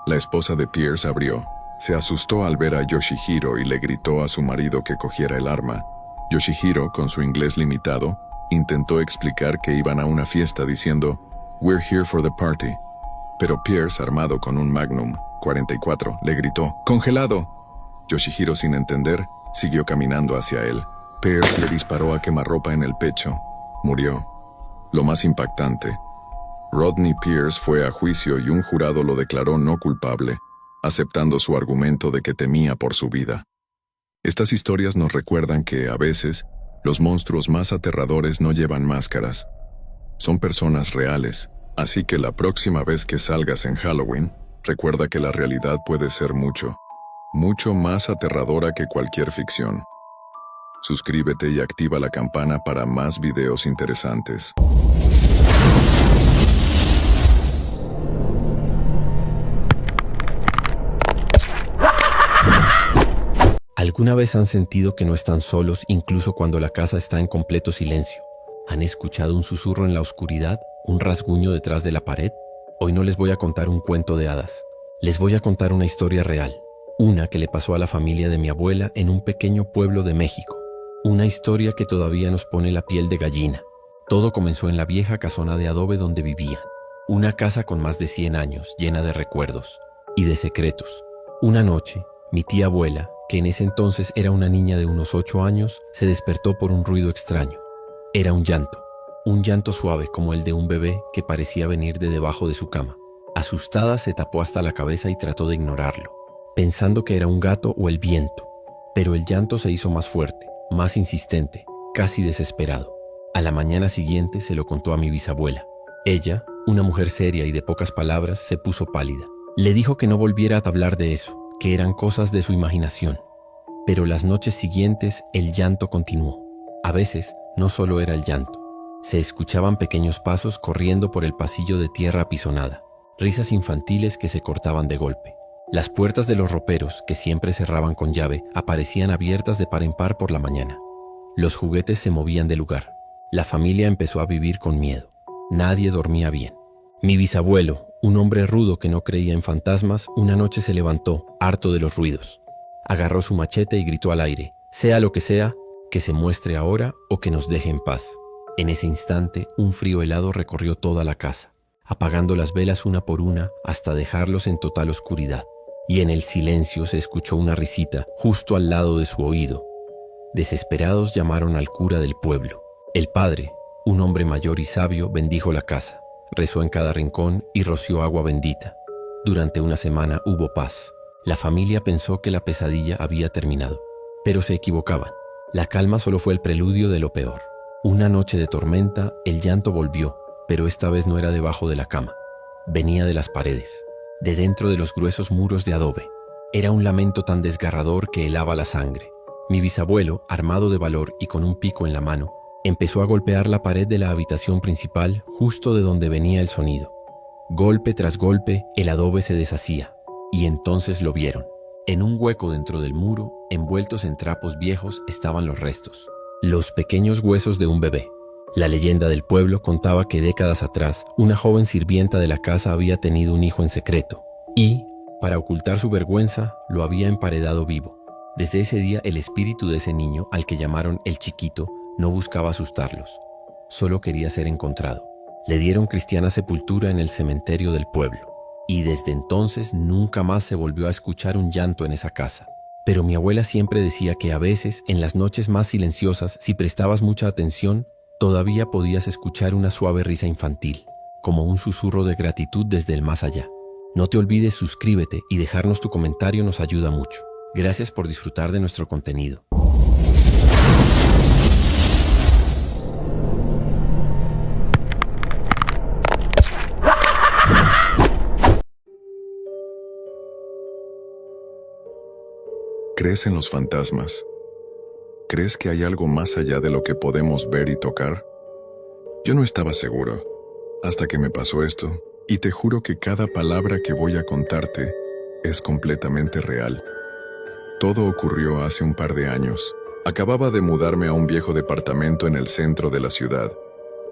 La esposa de Pierce abrió. Se asustó al ver a Yoshihiro y le gritó a su marido que cogiera el arma. Yoshihiro, con su inglés limitado, intentó explicar que iban a una fiesta diciendo "We're here for the party". Pero Pierce, armado con un Magnum 44, le gritó "¡Congelado!". Yoshihiro, sin entender, siguió caminando hacia él. Pierce le disparó a quemarropa en el pecho. Murió. Lo más impactante, Rodney Pierce fue a juicio y un jurado lo declaró no culpable, aceptando su argumento de que temía por su vida. Estas historias nos recuerdan que, a veces, los monstruos más aterradores no llevan máscaras. Son personas reales, así que la próxima vez que salgas en Halloween, recuerda que la realidad puede ser mucho más aterradora que cualquier ficción. Suscríbete y activa la campana para más videos interesantes. ¿Alguna vez han sentido que no están solos incluso cuando la casa está en completo silencio? ¿Han escuchado un susurro en la oscuridad? ¿Un rasguño detrás de la pared? Hoy no les voy a contar un cuento de hadas. Les voy a contar una historia real. Una que le pasó a la familia de mi abuela en un pequeño pueblo de México. Una historia que todavía nos pone la piel de gallina. Todo comenzó en la vieja casona de adobe donde vivían. Una casa con más de 100 años, llena de recuerdos y de secretos. Una noche, mi tía abuela, que en ese entonces era una niña de unos 8 años, se despertó por un ruido extraño. Era un llanto suave como el de un bebé que parecía venir de debajo de su cama. Asustada, se tapó hasta la cabeza y trató de ignorarlo, pensando que era un gato o el viento. Pero el llanto se hizo más fuerte, más insistente, casi desesperado. A la mañana siguiente se lo contó a mi bisabuela. Ella, una mujer seria y de pocas palabras, se puso pálida. Le dijo que no volviera a hablar de eso, que eran cosas de su imaginación. Pero las noches siguientes el llanto continuó. A veces no solo era el llanto. Se escuchaban pequeños pasos corriendo por el pasillo de tierra apisonada, risas infantiles que se cortaban de golpe. Las puertas de los roperos, que siempre cerraban con llave, aparecían abiertas de par en par por la mañana. Los juguetes se movían de lugar. La familia empezó a vivir con miedo. Nadie dormía bien. Mi bisabuelo, un hombre rudo que no creía en fantasmas, una noche se levantó, harto de los ruidos. Agarró su machete y gritó al aire: sea lo que sea, que se muestre ahora o que nos deje en paz. En ese instante, un frío helado recorrió toda la casa, apagando las velas una por una hasta dejarlos en total oscuridad. Y en el silencio se escuchó una risita justo al lado de su oído. Desesperados llamaron al cura del pueblo. El padre, un hombre mayor y sabio, bendijo la casa, rezó en cada rincón y roció agua bendita. Durante una semana hubo paz. La familia pensó que la pesadilla había terminado, pero se equivocaban. La calma solo fue el preludio de lo peor. Una noche de tormenta, el llanto volvió, pero esta vez no era debajo de la cama. Venía de las paredes, de dentro de los gruesos muros de adobe. Era un lamento tan desgarrador que helaba la sangre. Mi bisabuelo, armado de valor y con un pico en la mano, empezó a golpear la pared de la habitación principal justo de donde venía el sonido. Golpe tras golpe, el adobe se deshacía, y entonces lo vieron. En un hueco dentro del muro, envueltos en trapos viejos, estaban los restos. Los pequeños huesos de un bebé. La leyenda del pueblo contaba que décadas atrás, una joven sirvienta de la casa había tenido un hijo en secreto, y, para ocultar su vergüenza, lo había emparedado vivo. Desde ese día, el espíritu de ese niño, al que llamaron el Chiquito, no buscaba asustarlos, solo quería ser encontrado. Le dieron cristiana sepultura en el cementerio del pueblo, y desde entonces nunca más se volvió a escuchar un llanto en esa casa. Pero mi abuela siempre decía que a veces, en las noches más silenciosas, si prestabas mucha atención, todavía podías escuchar una suave risa infantil, como un susurro de gratitud desde el más allá. No te olvides, suscríbete y dejarnos tu comentario nos ayuda mucho. Gracias por disfrutar de nuestro contenido. ¿Crees en los fantasmas? ¿Crees que hay algo más allá de lo que podemos ver y tocar? Yo no estaba seguro, hasta que me pasó esto, y te juro que cada palabra que voy a contarte es completamente real. Todo ocurrió hace un par de años. Acababa de mudarme a un viejo departamento en el centro de la ciudad.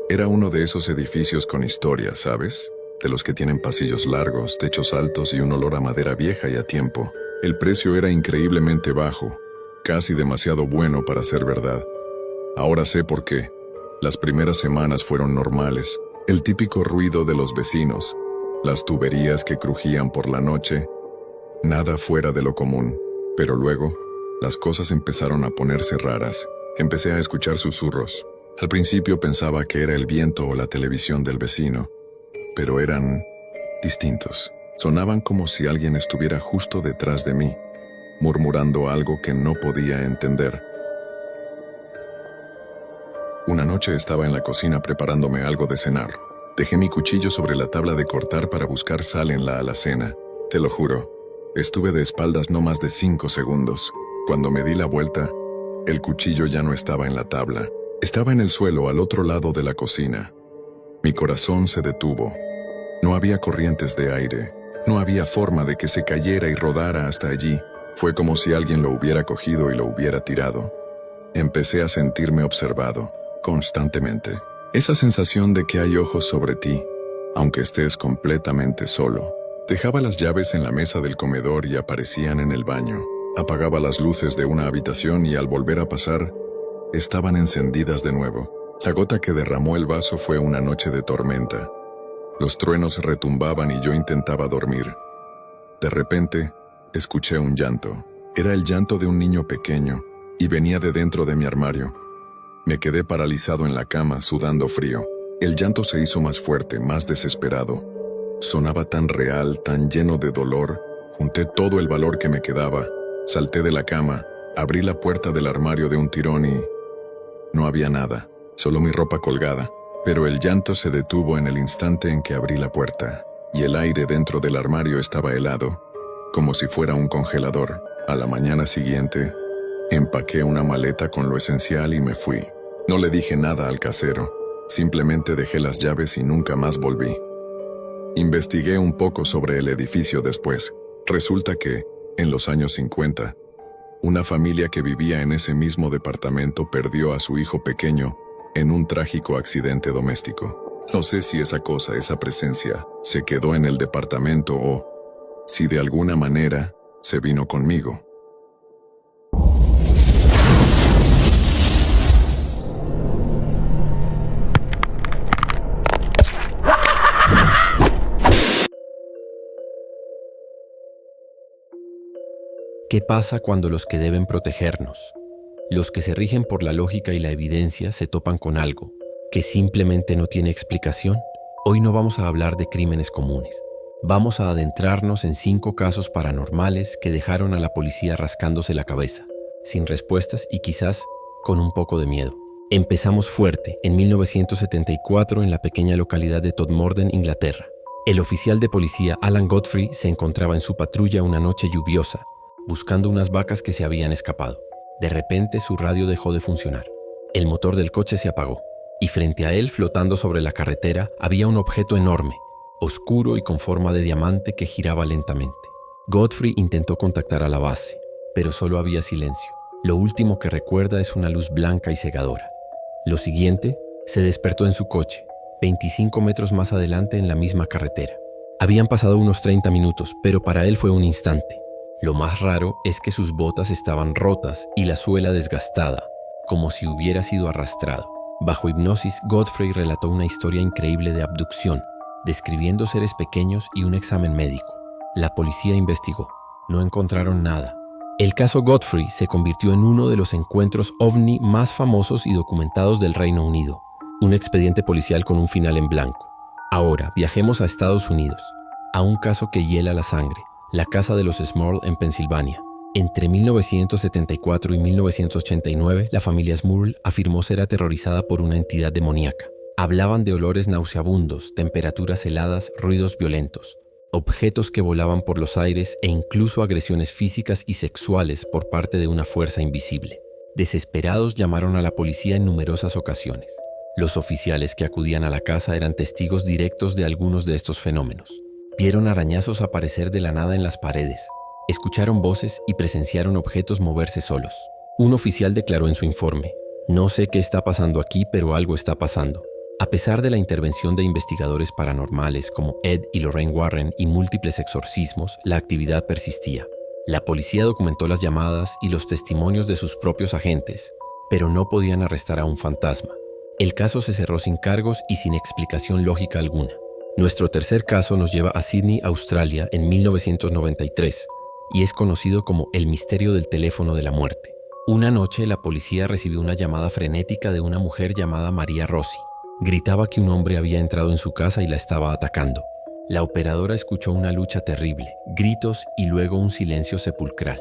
Era uno de esos edificios con historia, ¿sabes? De los que tienen pasillos largos, techos altos y un olor a madera vieja y a tiempo. El precio era increíblemente bajo, casi demasiado bueno para ser verdad. Ahora sé por qué. Las primeras semanas fueron normales. El típico ruido de los vecinos, las tuberías que crujían por la noche, nada fuera de lo común. Pero luego, las cosas empezaron a ponerse raras. Empecé a escuchar susurros. Al principio pensaba que era el viento o la televisión del vecino, pero eran distintos. Sonaban como si alguien estuviera justo detrás de mí, murmurando algo que no podía entender. Una noche estaba en la cocina preparándome algo de cenar. Dejé mi cuchillo sobre la tabla de cortar para buscar sal en la alacena. Te lo juro, estuve de espaldas no más de 5 segundos. Cuando me di la vuelta, el cuchillo ya no estaba en la tabla. Estaba en el suelo al otro lado de la cocina. Mi corazón se detuvo. No había corrientes de aire. No había forma de que se cayera y rodara hasta allí. Fue como si alguien lo hubiera cogido y lo hubiera tirado. Empecé a sentirme observado, constantemente. Esa sensación de que hay ojos sobre ti, aunque estés completamente solo. Dejaba las llaves en la mesa del comedor y aparecían en el baño. Apagaba las luces de una habitación y al volver a pasar, estaban encendidas de nuevo. La gota que derramó el vaso fue una noche de tormenta. Los truenos retumbaban y yo intentaba dormir. De repente, escuché un llanto. Era el llanto de un niño pequeño y venía de dentro de mi armario. Me quedé paralizado en la cama, sudando frío. El llanto se hizo más fuerte, más desesperado. Sonaba tan real, tan lleno de dolor. Junté todo el valor que me quedaba. Salté de la cama, abrí la puerta del armario de un tirón y... no había nada, solo mi ropa colgada. Pero el llanto se detuvo en el instante en que abrí la puerta, y el aire dentro del armario estaba helado, como si fuera un congelador. A la mañana siguiente, empaqué una maleta con lo esencial y me fui. No le dije nada al casero, simplemente dejé las llaves y nunca más volví. Investigué un poco sobre el edificio después. Resulta que, en los años 50, una familia que vivía en ese mismo departamento perdió a su hijo pequeño en un trágico accidente doméstico. No sé si esa cosa, esa presencia, se quedó en el departamento o, si de alguna manera, se vino conmigo. ¿Qué pasa cuando los que deben protegernos, los que se rigen por la lógica y la evidencia, se topan con algo que simplemente no tiene explicación? Hoy no vamos a hablar de crímenes comunes. Vamos a adentrarnos en 5 casos paranormales que dejaron a la policía rascándose la cabeza, sin respuestas y quizás con un poco de miedo. Empezamos fuerte, en 1974, en la pequeña localidad de Todmorden, Inglaterra. El oficial de policía Alan Godfrey se encontraba en su patrulla una noche lluviosa, buscando unas vacas que se habían escapado. De repente su radio dejó de funcionar. El motor del coche se apagó, y frente a él, flotando sobre la carretera, había un objeto enorme, oscuro y con forma de diamante que giraba lentamente. Godfrey intentó contactar a la base, pero solo había silencio. Lo último que recuerda es una luz blanca y cegadora. Lo siguiente, se despertó en su coche, 25 metros más adelante en la misma carretera. Habían pasado unos 30 minutos, pero para él fue un instante. Lo más raro es que sus botas estaban rotas y la suela desgastada, como si hubiera sido arrastrado. Bajo hipnosis, Godfrey relató una historia increíble de abducción, describiendo seres pequeños y un examen médico. La policía investigó. No encontraron nada, El caso Godfrey se convirtió en uno de los encuentros ovni más famosos y documentados del Reino Unido, un expediente policial con un final en blanco. Ahora, viajemos a Estados Unidos, a un caso que hiela la sangre, la casa de los Smurl en Pensilvania. Entre 1974 y 1989, la familia Smurl afirmó ser aterrorizada por una entidad demoníaca. Hablaban de olores nauseabundos, temperaturas heladas, ruidos violentos, objetos que volaban por los aires e incluso agresiones físicas y sexuales por parte de una fuerza invisible. Desesperados llamaron a la policía en numerosas ocasiones. Los oficiales que acudían a la casa eran testigos directos de algunos de estos fenómenos. Vieron arañazos aparecer de la nada en las paredes, escucharon voces y presenciaron objetos moverse solos. Un oficial declaró en su informe: "No sé qué está pasando aquí, pero algo está pasando". A pesar de la intervención de investigadores paranormales como Ed y Lorraine Warren y múltiples exorcismos, la actividad persistía. La policía documentó las llamadas y los testimonios de sus propios agentes, pero no podían arrestar a un fantasma. El caso se cerró sin cargos y sin explicación lógica alguna. Nuestro tercer caso nos lleva a Sydney, Australia, en 1993, y es conocido como el misterio del teléfono de la muerte. Una noche, la policía recibió una llamada frenética de una mujer llamada María Rossi. Gritaba que un hombre había entrado en su casa y la estaba atacando. La operadora escuchó una lucha terrible, gritos y luego un silencio sepulcral.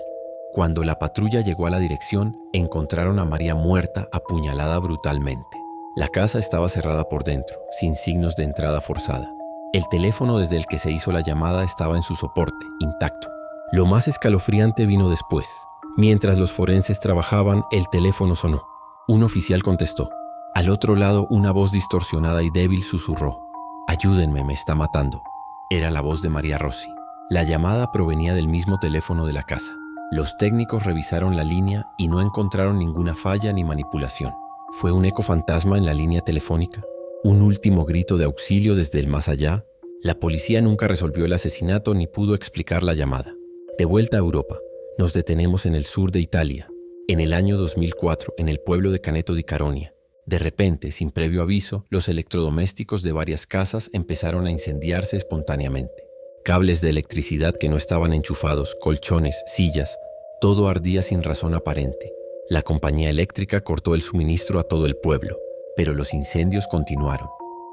Cuando la patrulla llegó a la dirección, encontraron a María muerta, apuñalada brutalmente. La casa estaba cerrada por dentro, sin signos de entrada forzada. El teléfono desde el que se hizo la llamada estaba en su soporte, intacto. Lo más escalofriante vino después. Mientras los forenses trabajaban, el teléfono sonó. Un oficial contestó. Al otro lado, una voz distorsionada y débil susurró: "Ayúdenme, me está matando". Era la voz de María Rossi. La llamada provenía del mismo teléfono de la casa. Los técnicos revisaron la línea y no encontraron ninguna falla ni manipulación. ¿Fue un eco fantasma en la línea telefónica? ¿Un último grito de auxilio desde el más allá? La policía nunca resolvió el asesinato ni pudo explicar la llamada. De vuelta a Europa, nos detenemos en el sur de Italia, en el año 2004, en el pueblo de Caneto di Caronia. De repente, sin previo aviso, los electrodomésticos de varias casas empezaron a incendiarse espontáneamente. Cables de electricidad que no estaban enchufados, colchones, sillas, todo ardía sin razón aparente. La compañía eléctrica cortó el suministro a todo el pueblo, pero los incendios continuaron.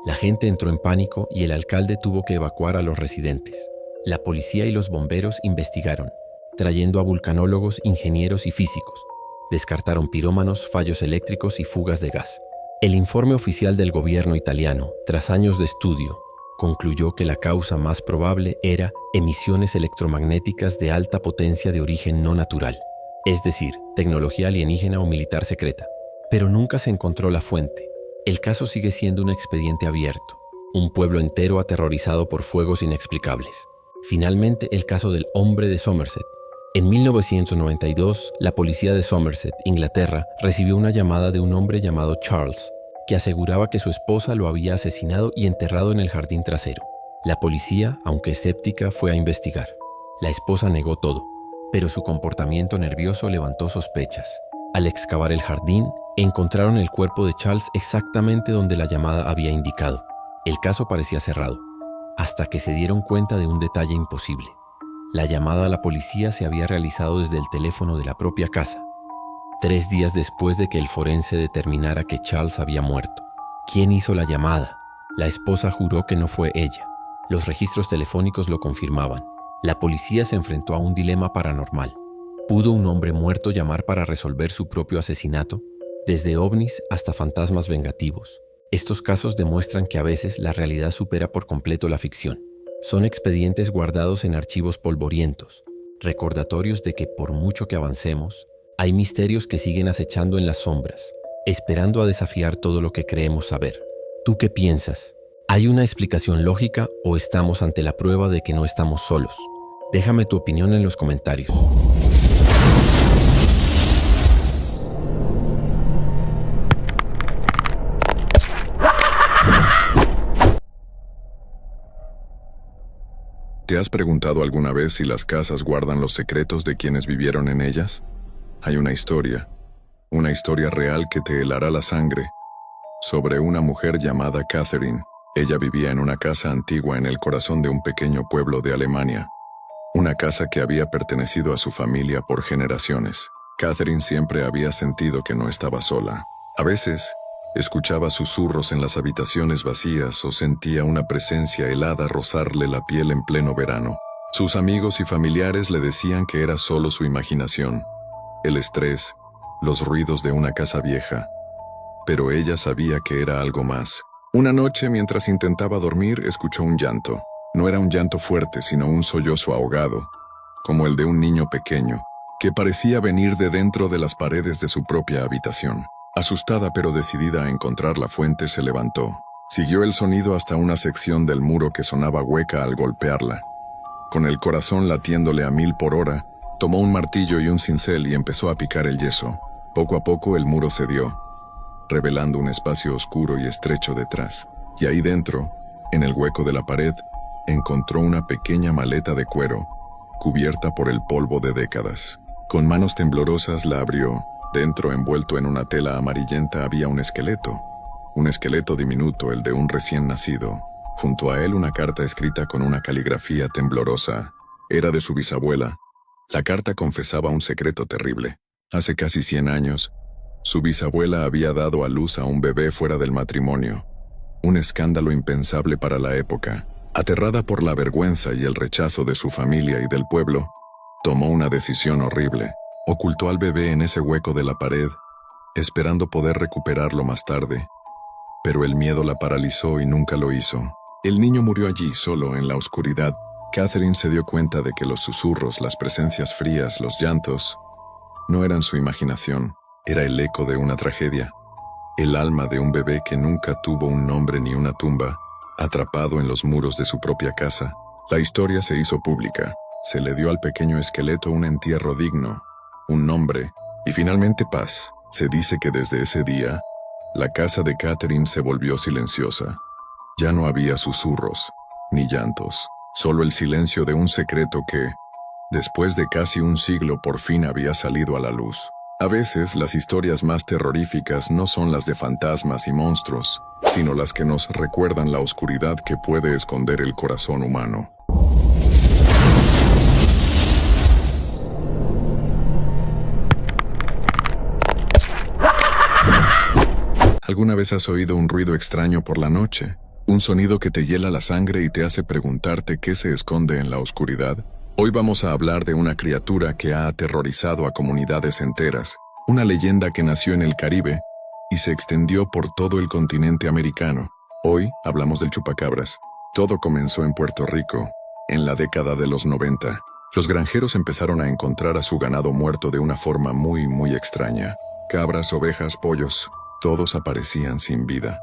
La gente entró en pánico y el alcalde tuvo que evacuar a los residentes. La policía y los bomberos investigaron, trayendo a vulcanólogos, ingenieros y físicos. Descartaron pirómanos, fallos eléctricos y fugas de gas. El informe oficial del gobierno italiano, tras años de estudio, concluyó que la causa más probable era emisiones electromagnéticas de alta potencia de origen no natural, es decir, tecnología alienígena o militar secreta. Pero nunca se encontró la fuente. El caso sigue siendo un expediente abierto, un pueblo entero aterrorizado por fuegos inexplicables. Finalmente, el caso del hombre de Somerset. En 1992, la policía de Somerset, Inglaterra, recibió una llamada de un hombre llamado Charles, que aseguraba que su esposa lo había asesinado y enterrado en el jardín trasero. La policía, aunque escéptica, fue a investigar. La esposa negó todo, pero su comportamiento nervioso levantó sospechas. Al excavar el jardín, encontraron el cuerpo de Charles exactamente donde la llamada había indicado. El caso parecía cerrado, hasta que se dieron cuenta de un detalle imposible. La llamada a la policía se había realizado desde el teléfono de la propia casa, 3 días después de que el forense determinara que Charles había muerto. ¿Quién hizo la llamada? La esposa juró que no fue ella. Los registros telefónicos lo confirmaban. La policía se enfrentó a un dilema paranormal. ¿Pudo un hombre muerto llamar para resolver su propio asesinato? Desde ovnis hasta fantasmas vengativos. Estos casos demuestran que a veces la realidad supera por completo la ficción. Son expedientes guardados en archivos polvorientos, recordatorios de que por mucho que avancemos, hay misterios que siguen acechando en las sombras, esperando a desafiar todo lo que creemos saber. ¿Tú qué piensas? ¿Hay una explicación lógica o estamos ante la prueba de que no estamos solos? Déjame tu opinión en los comentarios. ¿Te has preguntado alguna vez si las casas guardan los secretos de quienes vivieron en ellas? Hay una historia real que te helará la sangre, sobre una mujer llamada Catherine. Ella vivía en una casa antigua en el corazón de un pequeño pueblo de Alemania. una casa que había pertenecido a su familia por generaciones. Catherine siempre había sentido que no estaba sola. A veces, escuchaba susurros en las habitaciones vacías o sentía una presencia helada rozarle la piel en pleno verano. Sus amigos y familiares le decían que era solo su imaginación, el estrés, los ruidos de una casa vieja. Pero ella sabía que era algo más. Una noche, mientras intentaba dormir, escuchó un llanto. No era un llanto fuerte, sino un sollozo ahogado, como el de un niño pequeño, que parecía venir de dentro de las paredes de su propia habitación. Asustada pero decidida a encontrar la fuente, se levantó. Siguió el sonido hasta una sección del muro que sonaba hueca al golpearla. Con el corazón latiéndole a 1000 por hora, tomó un martillo y un cincel y empezó a picar el yeso. Poco a poco el muro cedió, revelando un espacio oscuro y estrecho detrás. Y ahí dentro, en el hueco de la pared, encontró una pequeña maleta de cuero, cubierta por el polvo de décadas. Con manos temblorosas la abrió. Dentro, envuelto en una tela amarillenta, había un esqueleto diminuto, el de un recién nacido. Junto a él una carta escrita con una caligrafía temblorosa. Era de su bisabuela. La carta confesaba un secreto terrible. Hace casi 100 años, su bisabuela había dado a luz a un bebé fuera del matrimonio. Un escándalo impensable para la época. Aterrada por la vergüenza y el rechazo de su familia y del pueblo, tomó una decisión horrible. Ocultó al bebé en ese hueco de la pared, esperando poder recuperarlo más tarde. Pero el miedo la paralizó y nunca lo hizo. El niño murió allí, solo, en la oscuridad. Catherine se dio cuenta de que los susurros, las presencias frías, los llantos, no eran su imaginación, era el eco de una tragedia. El alma de un bebé que nunca tuvo un nombre ni una tumba, atrapado en los muros de su propia casa. La historia se hizo pública. Se le dio al pequeño esqueleto un entierro digno, un nombre, y finalmente paz. Se dice que desde ese día, la casa de Catherine se volvió silenciosa. Ya no había susurros, ni llantos, solo el silencio de un secreto que, después de casi un siglo, por fin había salido a la luz. A veces, las historias más terroríficas no son las de fantasmas y monstruos, sino las que nos recuerdan la oscuridad que puede esconder el corazón humano. ¿Alguna vez has oído un ruido extraño por la noche? Un sonido que te hiela la sangre y te hace preguntarte qué se esconde en la oscuridad. Hoy vamos a hablar de una criatura que ha aterrorizado a comunidades enteras, una leyenda que nació en el Caribe y se extendió por todo el continente americano. Hoy hablamos del chupacabras. Todo comenzó en Puerto Rico, en la década de los 90. Los granjeros empezaron a encontrar a su ganado muerto de una forma muy extraña. Cabras, ovejas, pollos, todos aparecían sin vida,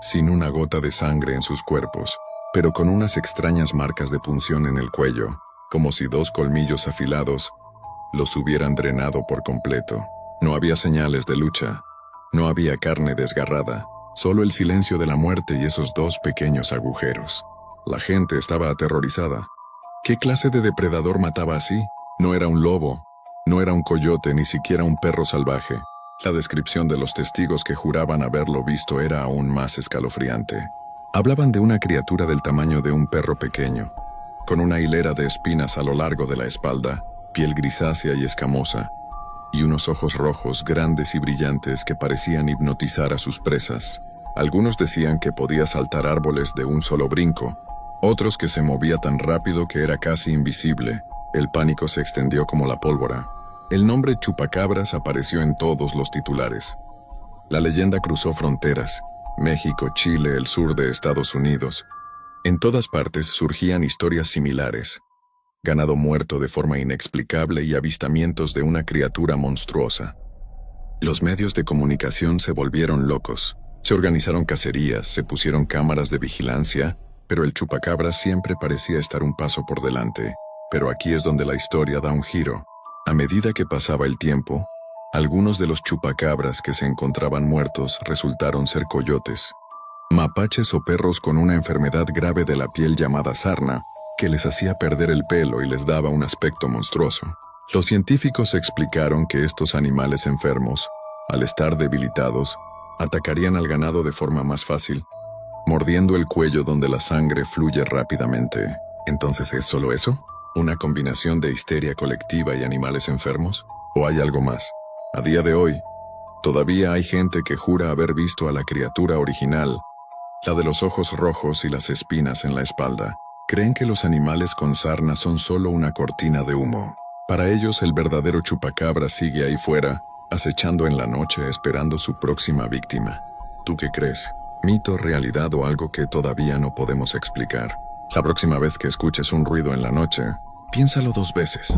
sin una gota de sangre en sus cuerpos, pero con unas extrañas marcas de punción en el cuello, como si 2 colmillos afilados los hubieran drenado por completo. No había señales de lucha, no había carne desgarrada, solo el silencio de la muerte y esos 2 pequeños agujeros. La gente estaba aterrorizada. ¿Qué clase de depredador mataba así? No era un lobo, no era un coyote, ni siquiera un perro salvaje. La descripción de los testigos que juraban haberlo visto era aún más escalofriante. Hablaban de una criatura del tamaño de un perro pequeño, con una hilera de espinas a lo largo de la espalda, piel grisácea y escamosa, y unos ojos rojos grandes y brillantes que parecían hipnotizar a sus presas. Algunos decían que podía saltar árboles de un solo brinco, otros que se movía tan rápido que era casi invisible. El pánico se extendió como la pólvora. El nombre chupacabras apareció en todos los titulares. La leyenda cruzó fronteras: México, Chile, el sur de Estados Unidos. En todas partes surgían historias similares: ganado muerto de forma inexplicable y avistamientos de una criatura monstruosa. Los medios de comunicación se volvieron locos. Se organizaron cacerías, se pusieron cámaras de vigilancia, pero el chupacabras siempre parecía estar un paso por delante. Pero aquí es donde la historia da un giro. A medida que pasaba el tiempo, algunos de los chupacabras que se encontraban muertos resultaron ser coyotes, mapaches o perros con una enfermedad grave de la piel llamada sarna, que les hacía perder el pelo y les daba un aspecto monstruoso. Los científicos explicaron que estos animales enfermos, al estar debilitados, atacarían al ganado de forma más fácil, mordiendo el cuello donde la sangre fluye rápidamente. ¿Entonces es solo eso? ¿Una combinación de histeria colectiva y animales enfermos? ¿O hay algo más? A día de hoy, todavía hay gente que jura haber visto a la criatura original, la de los ojos rojos y las espinas en la espalda. Creen que los animales con sarna son solo una cortina de humo. Para ellos, el verdadero chupacabra sigue ahí fuera, acechando en la noche esperando su próxima víctima. ¿Tú qué crees? ¿Mito, realidad o algo que todavía no podemos explicar? La próxima vez que escuches un ruido en la noche, piénsalo 2 veces.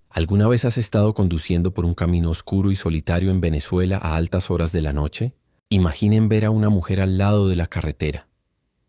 ¿Alguna vez has estado conduciendo por un camino oscuro y solitario en Venezuela a altas horas de la noche? Imaginen ver a una mujer al lado de la carretera.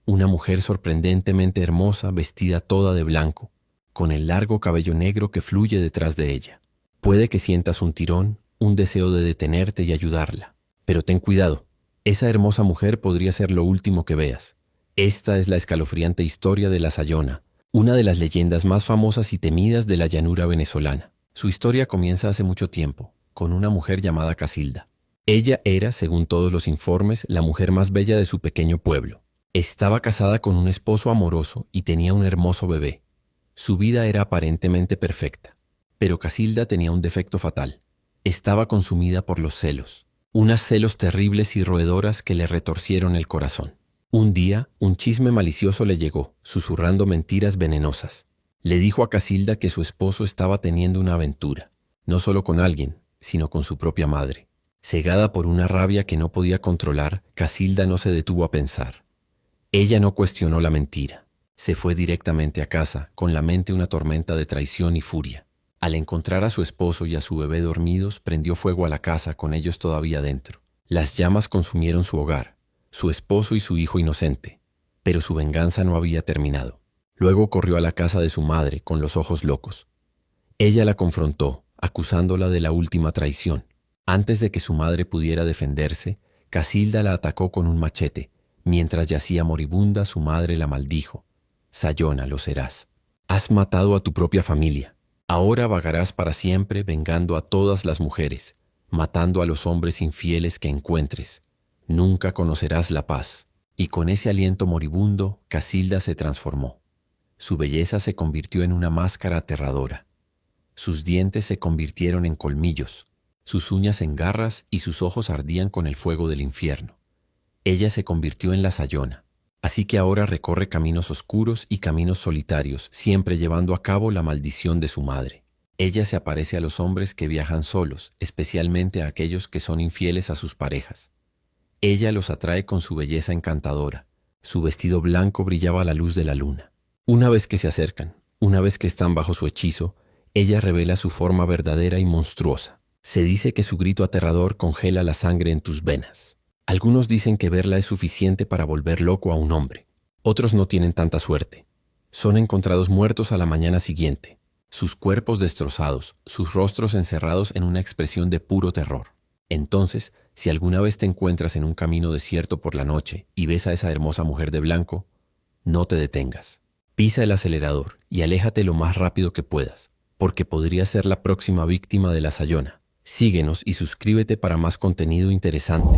Una mujer sorprendentemente hermosa, vestida toda de blanco, con el largo cabello negro que fluye detrás de ella. Puede que sientas un tirón, un deseo de detenerte y ayudarla. Pero ten cuidado, esa hermosa mujer podría ser lo último que veas. Esta es la escalofriante historia de la Sayona, una de las leyendas más famosas y temidas de la llanura venezolana. Su historia comienza hace mucho tiempo, con una mujer llamada Casilda. Ella era, según todos los informes, la mujer más bella de su pequeño pueblo. Estaba casada con un esposo amoroso y tenía un hermoso bebé. Su vida era aparentemente perfecta. Pero Casilda tenía un defecto fatal. Estaba consumida por los celos. Unos celos terribles y roedoras que le retorcieron el corazón. Un día, un chisme malicioso le llegó, susurrando mentiras venenosas. Le dijo a Casilda que su esposo estaba teniendo una aventura, no solo con alguien, sino con su propia madre. Cegada por una rabia que no podía controlar, Casilda no se detuvo a pensar. Ella no cuestionó la mentira. Se fue directamente a casa, con la mente una tormenta de traición y furia. Al encontrar a su esposo y a su bebé dormidos, prendió fuego a la casa con ellos todavía dentro. Las llamas consumieron su hogar, su esposo y su hijo inocente, pero su venganza no había terminado. Luego corrió a la casa de su madre con los ojos locos. Ella la confrontó, acusándola de la última traición. Antes de que su madre pudiera defenderse, Casilda la atacó con un machete. Mientras yacía moribunda, su madre la maldijo. Sayona, lo serás. Has matado a tu propia familia. Ahora vagarás para siempre vengando a todas las mujeres, matando a los hombres infieles que encuentres. Nunca conocerás la paz. Y con ese aliento moribundo, Casilda se transformó. Su belleza se convirtió en una máscara aterradora. Sus dientes se convirtieron en colmillos, sus uñas en garras y sus ojos ardían con el fuego del infierno. Ella se convirtió en la Sayona, así que ahora recorre caminos oscuros y caminos solitarios, siempre llevando a cabo la maldición de su madre. Ella se aparece a los hombres que viajan solos, especialmente a aquellos que son infieles a sus parejas. Ella los atrae con su belleza encantadora. Su vestido blanco brillaba a la luz de la luna. Una vez que se acercan, una vez que están bajo su hechizo, ella revela su forma verdadera y monstruosa. Se dice que su grito aterrador congela la sangre en tus venas. Algunos dicen que verla es suficiente para volver loco a un hombre. Otros no tienen tanta suerte. Son encontrados muertos a la mañana siguiente, sus cuerpos destrozados, sus rostros encerrados en una expresión de puro terror. Entonces, si alguna vez te encuentras en un camino desierto por la noche y ves a esa hermosa mujer de blanco, no te detengas. Pisa el acelerador y aléjate lo más rápido que puedas, porque podría ser la próxima víctima de la Sayona. Síguenos y suscríbete para más contenido interesante.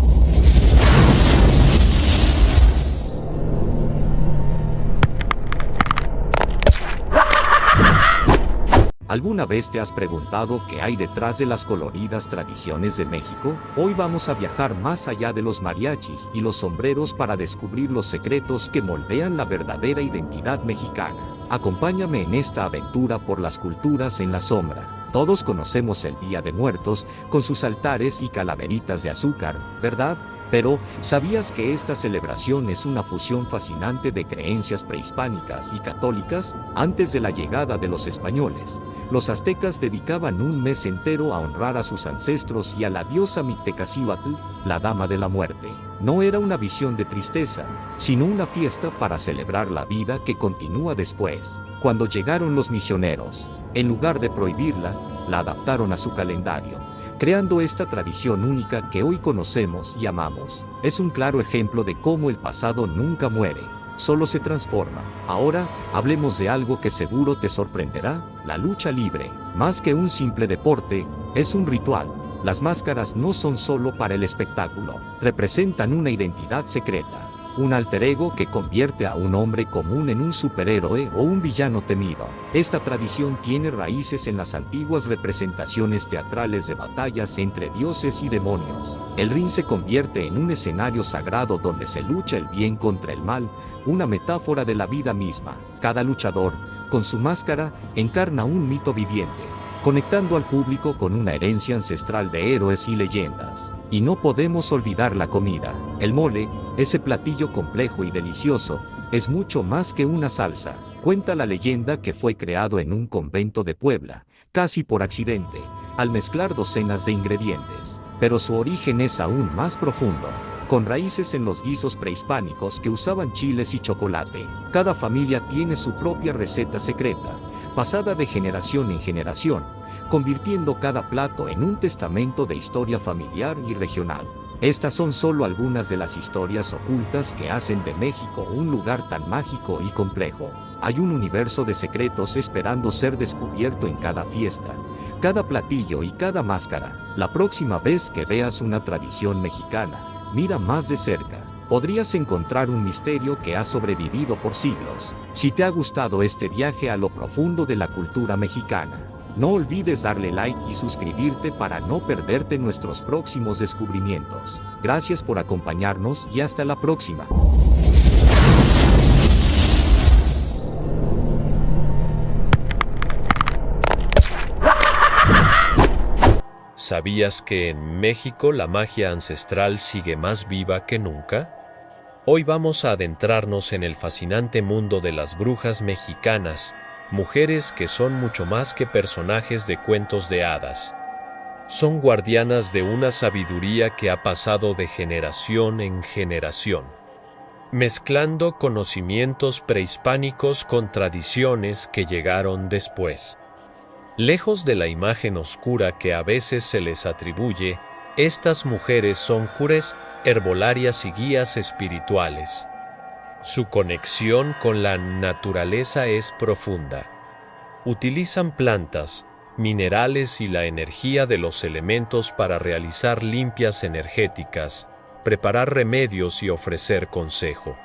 ¿Alguna vez te has preguntado qué hay detrás de las coloridas tradiciones de México? Hoy vamos a viajar más allá de los mariachis y los sombreros para descubrir los secretos que moldean la verdadera identidad mexicana. Acompáñame en esta aventura por las culturas en la sombra. Todos conocemos el Día de Muertos con sus altares y calaveritas de azúcar, ¿verdad? Pero, ¿sabías que esta celebración es una fusión fascinante de creencias prehispánicas y católicas? Antes de la llegada de los españoles, los aztecas dedicaban un mes entero a honrar a sus ancestros y a la diosa Mictecacíhuatl, la Dama de la Muerte. No era una visión de tristeza, sino una fiesta para celebrar la vida que continúa después. Cuando llegaron los misioneros, en lugar de prohibirla, la adaptaron a su calendario, creando esta tradición única que hoy conocemos y amamos. Es un claro ejemplo de cómo el pasado nunca muere, solo se transforma. Ahora, hablemos de algo que seguro te sorprenderá: la lucha libre. Más que un simple deporte, es un ritual. Las máscaras no son solo para el espectáculo, representan una identidad secreta, un alter ego que convierte a un hombre común en un superhéroe o un villano temido. Esta tradición tiene raíces en las antiguas representaciones teatrales de batallas entre dioses y demonios. El ring se convierte en un escenario sagrado donde se lucha el bien contra el mal, una metáfora de la vida misma. Cada luchador, con su máscara, encarna un mito viviente, conectando al público con una herencia ancestral de héroes y leyendas. Y no podemos olvidar la comida. El mole, ese platillo complejo y delicioso, es mucho más que una salsa. Cuenta la leyenda que fue creado en un convento de Puebla, casi por accidente, al mezclar docenas de ingredientes. Pero su origen es aún más profundo, con raíces en los guisos prehispánicos que usaban chiles y chocolate. Cada familia tiene su propia receta secreta, pasada de generación en generación, convirtiendo cada plato en un testamento de historia familiar y regional. Estas son solo algunas de las historias ocultas que hacen de México un lugar tan mágico y complejo. Hay un universo de secretos esperando ser descubierto en cada fiesta, cada platillo y cada máscara. La próxima vez que veas una tradición mexicana, mira más de cerca. Podrías encontrar un misterio que ha sobrevivido por siglos. Si te ha gustado este viaje a lo profundo de la cultura mexicana, no olvides darle like y suscribirte para no perderte nuestros próximos descubrimientos. Gracias por acompañarnos y hasta la próxima. ¿Sabías que en México la magia ancestral sigue más viva que nunca? Hoy vamos a adentrarnos en el fascinante mundo de las brujas mexicanas, mujeres que son mucho más que personajes de cuentos de hadas. Son guardianas de una sabiduría que ha pasado de generación en generación, mezclando conocimientos prehispánicos con tradiciones que llegaron después. Lejos de la imagen oscura que a veces se les atribuye, estas mujeres son curas, herbolarias y guías espirituales. Su conexión con la naturaleza es profunda. Utilizan plantas, minerales y la energía de los elementos para realizar limpias energéticas, preparar remedios y ofrecer consejo.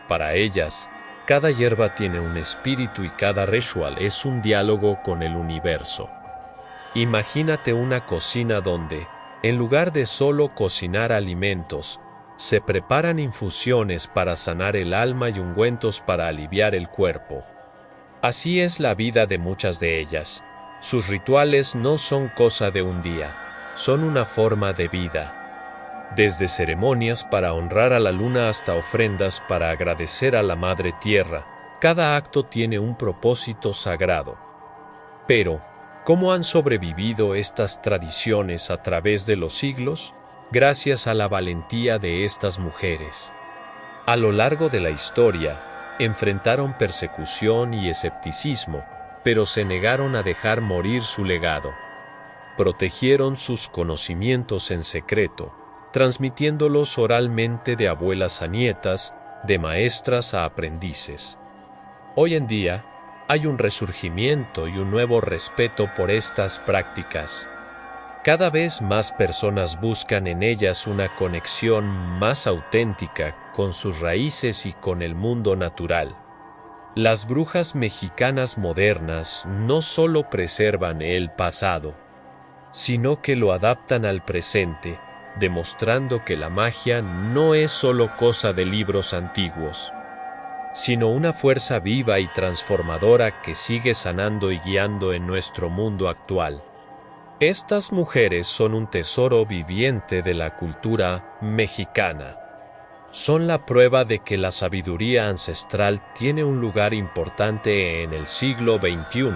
Para ellas, cada hierba tiene un espíritu y cada ritual es un diálogo con el universo. Imagínate una cocina donde, en lugar de solo cocinar alimentos, se preparan infusiones para sanar el alma y ungüentos para aliviar el cuerpo. Así es la vida de muchas de ellas. Sus rituales no son cosa de un día, son una forma de vida. Desde ceremonias para honrar a la luna hasta ofrendas para agradecer a la Madre Tierra, cada acto tiene un propósito sagrado. Pero, ¿cómo han sobrevivido estas tradiciones a través de los siglos? Gracias a la valentía de estas mujeres. A lo largo de la historia, enfrentaron persecución y escepticismo, pero se negaron a dejar morir su legado. Protegieron sus conocimientos en secreto, transmitiéndolos oralmente de abuelas a nietas, de maestras a aprendices. Hoy en día, hay un resurgimiento y un nuevo respeto por estas prácticas. Cada vez más personas buscan en ellas una conexión más auténtica con sus raíces y con el mundo natural. Las brujas mexicanas modernas no solo preservan el pasado, sino que lo adaptan al presente, demostrando que la magia no es solo cosa de libros antiguos, sino una fuerza viva y transformadora que sigue sanando y guiando en nuestro mundo actual. Estas mujeres son un tesoro viviente de la cultura mexicana. Son la prueba de que la sabiduría ancestral tiene un lugar importante en el siglo XXI,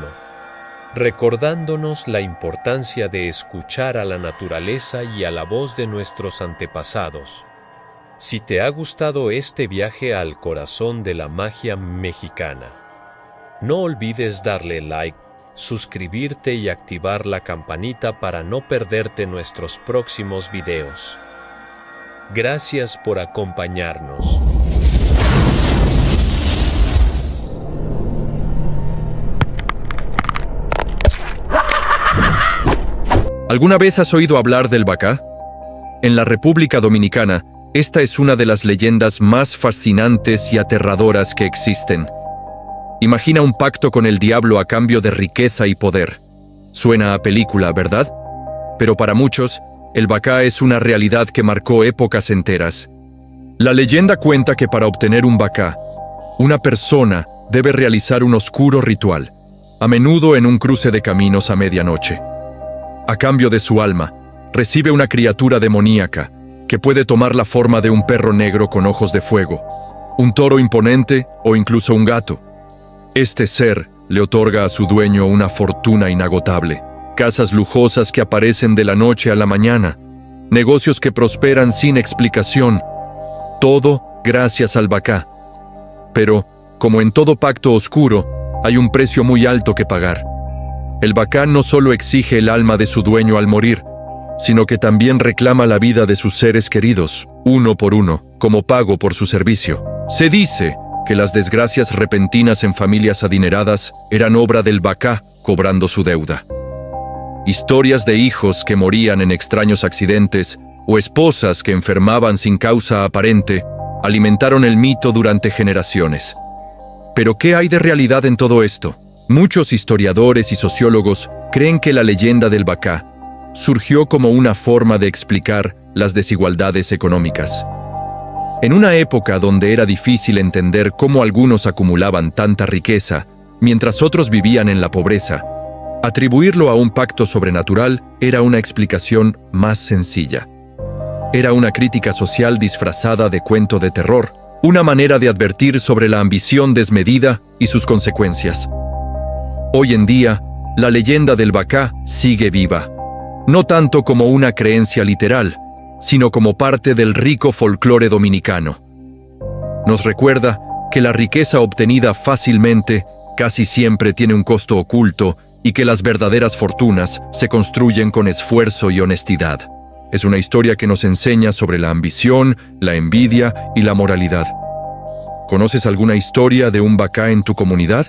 recordándonos la importancia de escuchar a la naturaleza y a la voz de nuestros antepasados. Si te ha gustado este viaje al corazón de la magia mexicana, no olvides darle like, suscribirte y activar la campanita para no perderte nuestros próximos videos. Gracias por acompañarnos. ¿Alguna vez has oído hablar del Bacá? En la República Dominicana, esta es una de las leyendas más fascinantes y aterradoras que existen. Imagina un pacto con el diablo a cambio de riqueza y poder. Suena a película, ¿verdad? Pero para muchos, el Bacá es una realidad que marcó épocas enteras. La leyenda cuenta que para obtener un Bacá, una persona debe realizar un oscuro ritual, a menudo en un cruce de caminos a medianoche. A cambio de su alma, recibe una criatura demoníaca que puede tomar la forma de un perro negro con ojos de fuego, un toro imponente o incluso un gato. Este ser le otorga a su dueño una fortuna inagotable, casas lujosas que aparecen de la noche a la mañana, negocios que prosperan sin explicación, todo gracias al Bacá. Pero, como en todo pacto oscuro, hay un precio muy alto que pagar. El Bacá no solo exige el alma de su dueño al morir, sino que también reclama la vida de sus seres queridos, uno por uno, como pago por su servicio. Se dice que las desgracias repentinas en familias adineradas eran obra del Bacá cobrando su deuda. Historias de hijos que morían en extraños accidentes o esposas que enfermaban sin causa aparente alimentaron el mito durante generaciones. Pero ¿qué hay de realidad en todo esto? Muchos historiadores y sociólogos creen que la leyenda del Bacá surgió como una forma de explicar las desigualdades económicas. En una época donde era difícil entender cómo algunos acumulaban tanta riqueza, mientras otros vivían en la pobreza, atribuirlo a un pacto sobrenatural era una explicación más sencilla. Era una crítica social disfrazada de cuento de terror, una manera de advertir sobre la ambición desmedida y sus consecuencias. Hoy en día, la leyenda del Bacá sigue viva, no tanto como una creencia literal, sino como parte del rico folclore dominicano. Nos recuerda que la riqueza obtenida fácilmente casi siempre tiene un costo oculto y que las verdaderas fortunas se construyen con esfuerzo y honestidad. Es una historia que nos enseña sobre la ambición, la envidia y la moralidad. ¿Conoces alguna historia de un Bacá en tu comunidad?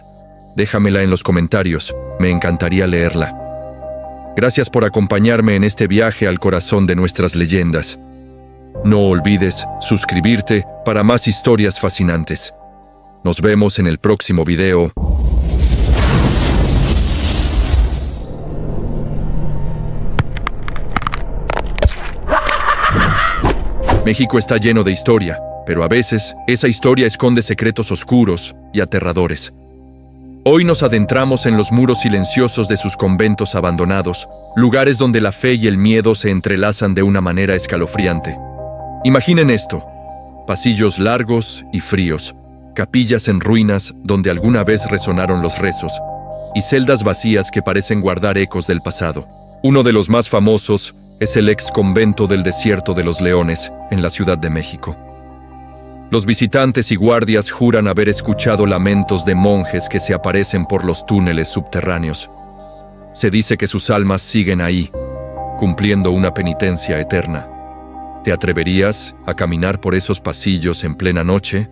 Déjamela en los comentarios, me encantaría leerla. Gracias por acompañarme en este viaje al corazón de nuestras leyendas. No olvides suscribirte para más historias fascinantes. Nos vemos en el próximo video. México está lleno de historia, pero a veces esa historia esconde secretos oscuros y aterradores. Hoy nos adentramos en los muros silenciosos de sus conventos abandonados, lugares donde la fe y el miedo se entrelazan de una manera escalofriante. Imaginen esto: pasillos largos y fríos, capillas en ruinas donde alguna vez resonaron los rezos, y celdas vacías que parecen guardar ecos del pasado. Uno de los más famosos es el ex convento del Desierto de los Leones, en la Ciudad de México. Los visitantes y guardias juran haber escuchado lamentos de monjes que se aparecen por los túneles subterráneos. Se dice que sus almas siguen ahí, cumpliendo una penitencia eterna. ¿Te atreverías a caminar por esos pasillos en plena noche?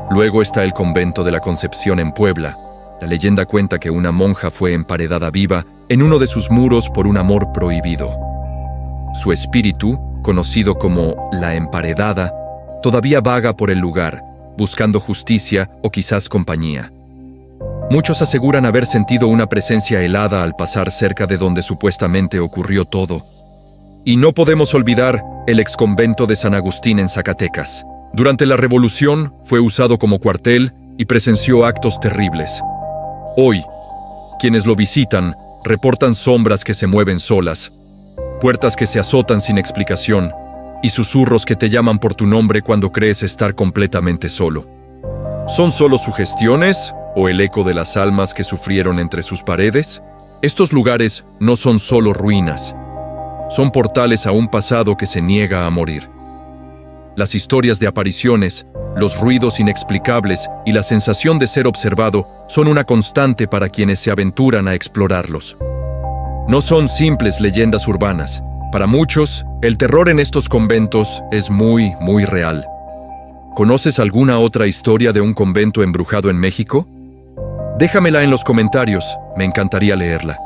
Luego está el convento de la Concepción en Puebla. La leyenda cuenta que una monja fue emparedada viva en uno de sus muros por un amor prohibido. Su espíritu, conocido como la emparedada, todavía vaga por el lugar, buscando justicia o quizás compañía. Muchos aseguran haber sentido una presencia helada al pasar cerca de donde supuestamente ocurrió todo. Y no podemos olvidar el exconvento de San Agustín en Zacatecas. Durante la Revolución fue usado como cuartel y presenció actos terribles. Hoy, quienes lo visitan reportan sombras que se mueven solas, puertas que se azotan sin explicación, y susurros que te llaman por tu nombre cuando crees estar completamente solo. ¿Son solo sugestiones o el eco de las almas que sufrieron entre sus paredes? Estos lugares no son solo ruinas, son portales a un pasado que se niega a morir. Las historias de apariciones, los ruidos inexplicables y la sensación de ser observado son una constante para quienes se aventuran a explorarlos. No son simples leyendas urbanas. Para muchos, el terror en estos conventos es muy real. ¿Conoces alguna otra historia de un convento embrujado en México? Déjamela en los comentarios, me encantaría leerla.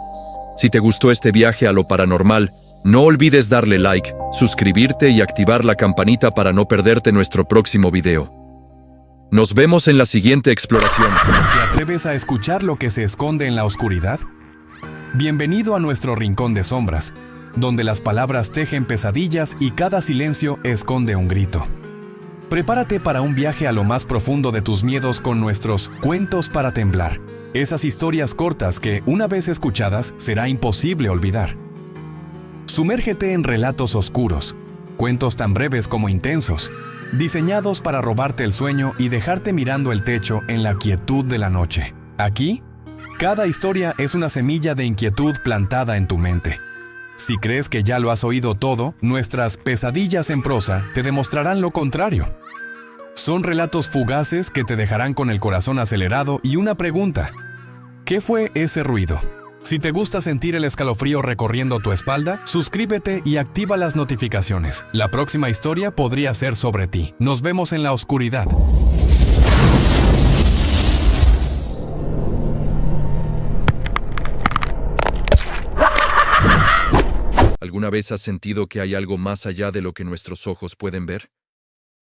Si te gustó este viaje a lo paranormal, no olvides darle like, suscribirte y activar la campanita para no perderte nuestro próximo video. Nos vemos en la siguiente exploración. ¿Te atreves a escuchar lo que se esconde en la oscuridad? Bienvenido a nuestro rincón de sombras, donde las palabras tejen pesadillas y cada silencio esconde un grito. Prepárate para un viaje a lo más profundo de tus miedos con nuestros Cuentos para Temblar. Esas historias cortas que, una vez escuchadas, será imposible olvidar. Sumérgete en relatos oscuros, cuentos tan breves como intensos, diseñados para robarte el sueño y dejarte mirando el techo en la quietud de la noche. Aquí, cada historia es una semilla de inquietud plantada en tu mente. Si crees que ya lo has oído todo, nuestras pesadillas en prosa te demostrarán lo contrario. Son relatos fugaces que te dejarán con el corazón acelerado y una pregunta: ¿qué fue ese ruido? Si te gusta sentir el escalofrío recorriendo tu espalda, suscríbete y activa las notificaciones. La próxima historia podría ser sobre ti. Nos vemos en la oscuridad. ¿Alguna vez has sentido que hay algo más allá de lo que nuestros ojos pueden ver?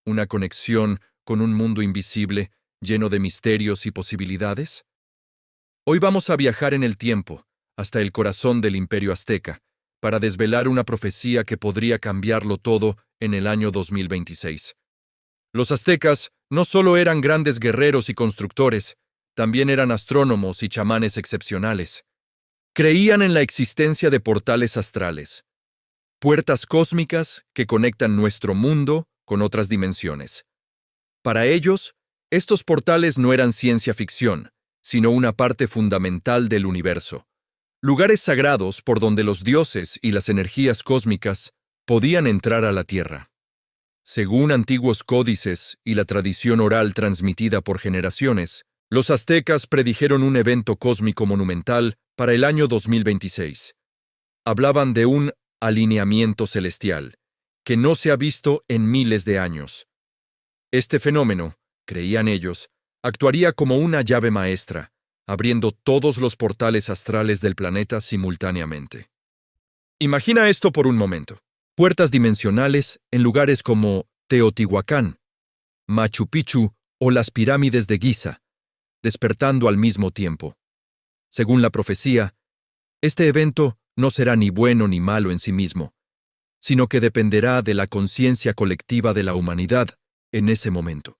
¿Una conexión con un mundo invisible, lleno de misterios y posibilidades? Hoy vamos a viajar en el tiempo, hasta el corazón del Imperio Azteca, para desvelar una profecía que podría cambiarlo todo en el año 2026. Los aztecas no solo eran grandes guerreros y constructores, también eran astrónomos y chamanes excepcionales. Creían en la existencia de portales astrales, puertas cósmicas que conectan nuestro mundo con otras dimensiones. Para ellos, estos portales no eran ciencia ficción, sino una parte fundamental del universo. Lugares sagrados por donde los dioses y las energías cósmicas podían entrar a la Tierra. Según antiguos códices y la tradición oral transmitida por generaciones, los aztecas predijeron un evento cósmico monumental para el año 2026. Hablaban de un alineamiento celestial, que no se ha visto en miles de años. Este fenómeno, creían ellos, actuaría como una llave maestra, abriendo todos los portales astrales del planeta simultáneamente. Imagina esto por un momento. Puertas dimensionales en lugares como Teotihuacán, Machu Picchu o las pirámides de Giza, despertando al mismo tiempo. Según la profecía, este evento no será ni bueno ni malo en sí mismo, sino que dependerá de la conciencia colectiva de la humanidad en ese momento.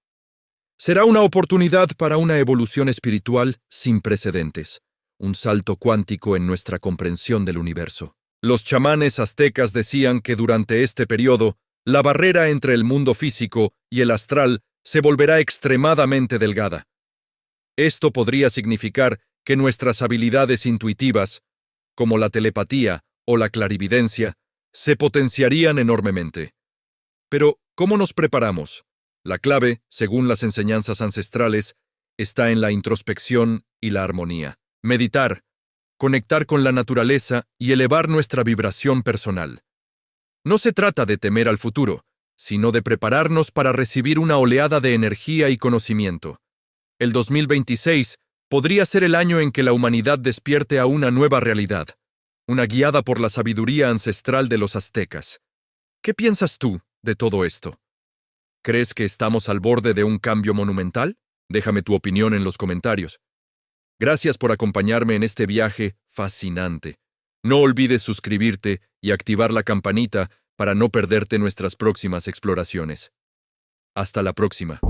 Será una oportunidad para una evolución espiritual sin precedentes, un salto cuántico en nuestra comprensión del universo. Los chamanes aztecas decían que durante este periodo, la barrera entre el mundo físico y el astral se volverá extremadamente delgada. Esto podría significar que nuestras habilidades intuitivas, como la telepatía o la clarividencia, se potenciarían enormemente. Pero, ¿cómo nos preparamos? La clave, según las enseñanzas ancestrales, está en la introspección y la armonía. Meditar, conectar con la naturaleza y elevar nuestra vibración personal. No se trata de temer al futuro, sino de prepararnos para recibir una oleada de energía y conocimiento. El 2026 podría ser el año en que la humanidad despierte a una nueva realidad, una guiada por la sabiduría ancestral de los aztecas. ¿Qué piensas tú de todo esto? ¿Crees que estamos al borde de un cambio monumental? Déjame tu opinión en los comentarios. Gracias por acompañarme en este viaje fascinante. No olvides suscribirte y activar la campanita para no perderte nuestras próximas exploraciones. Hasta la próxima.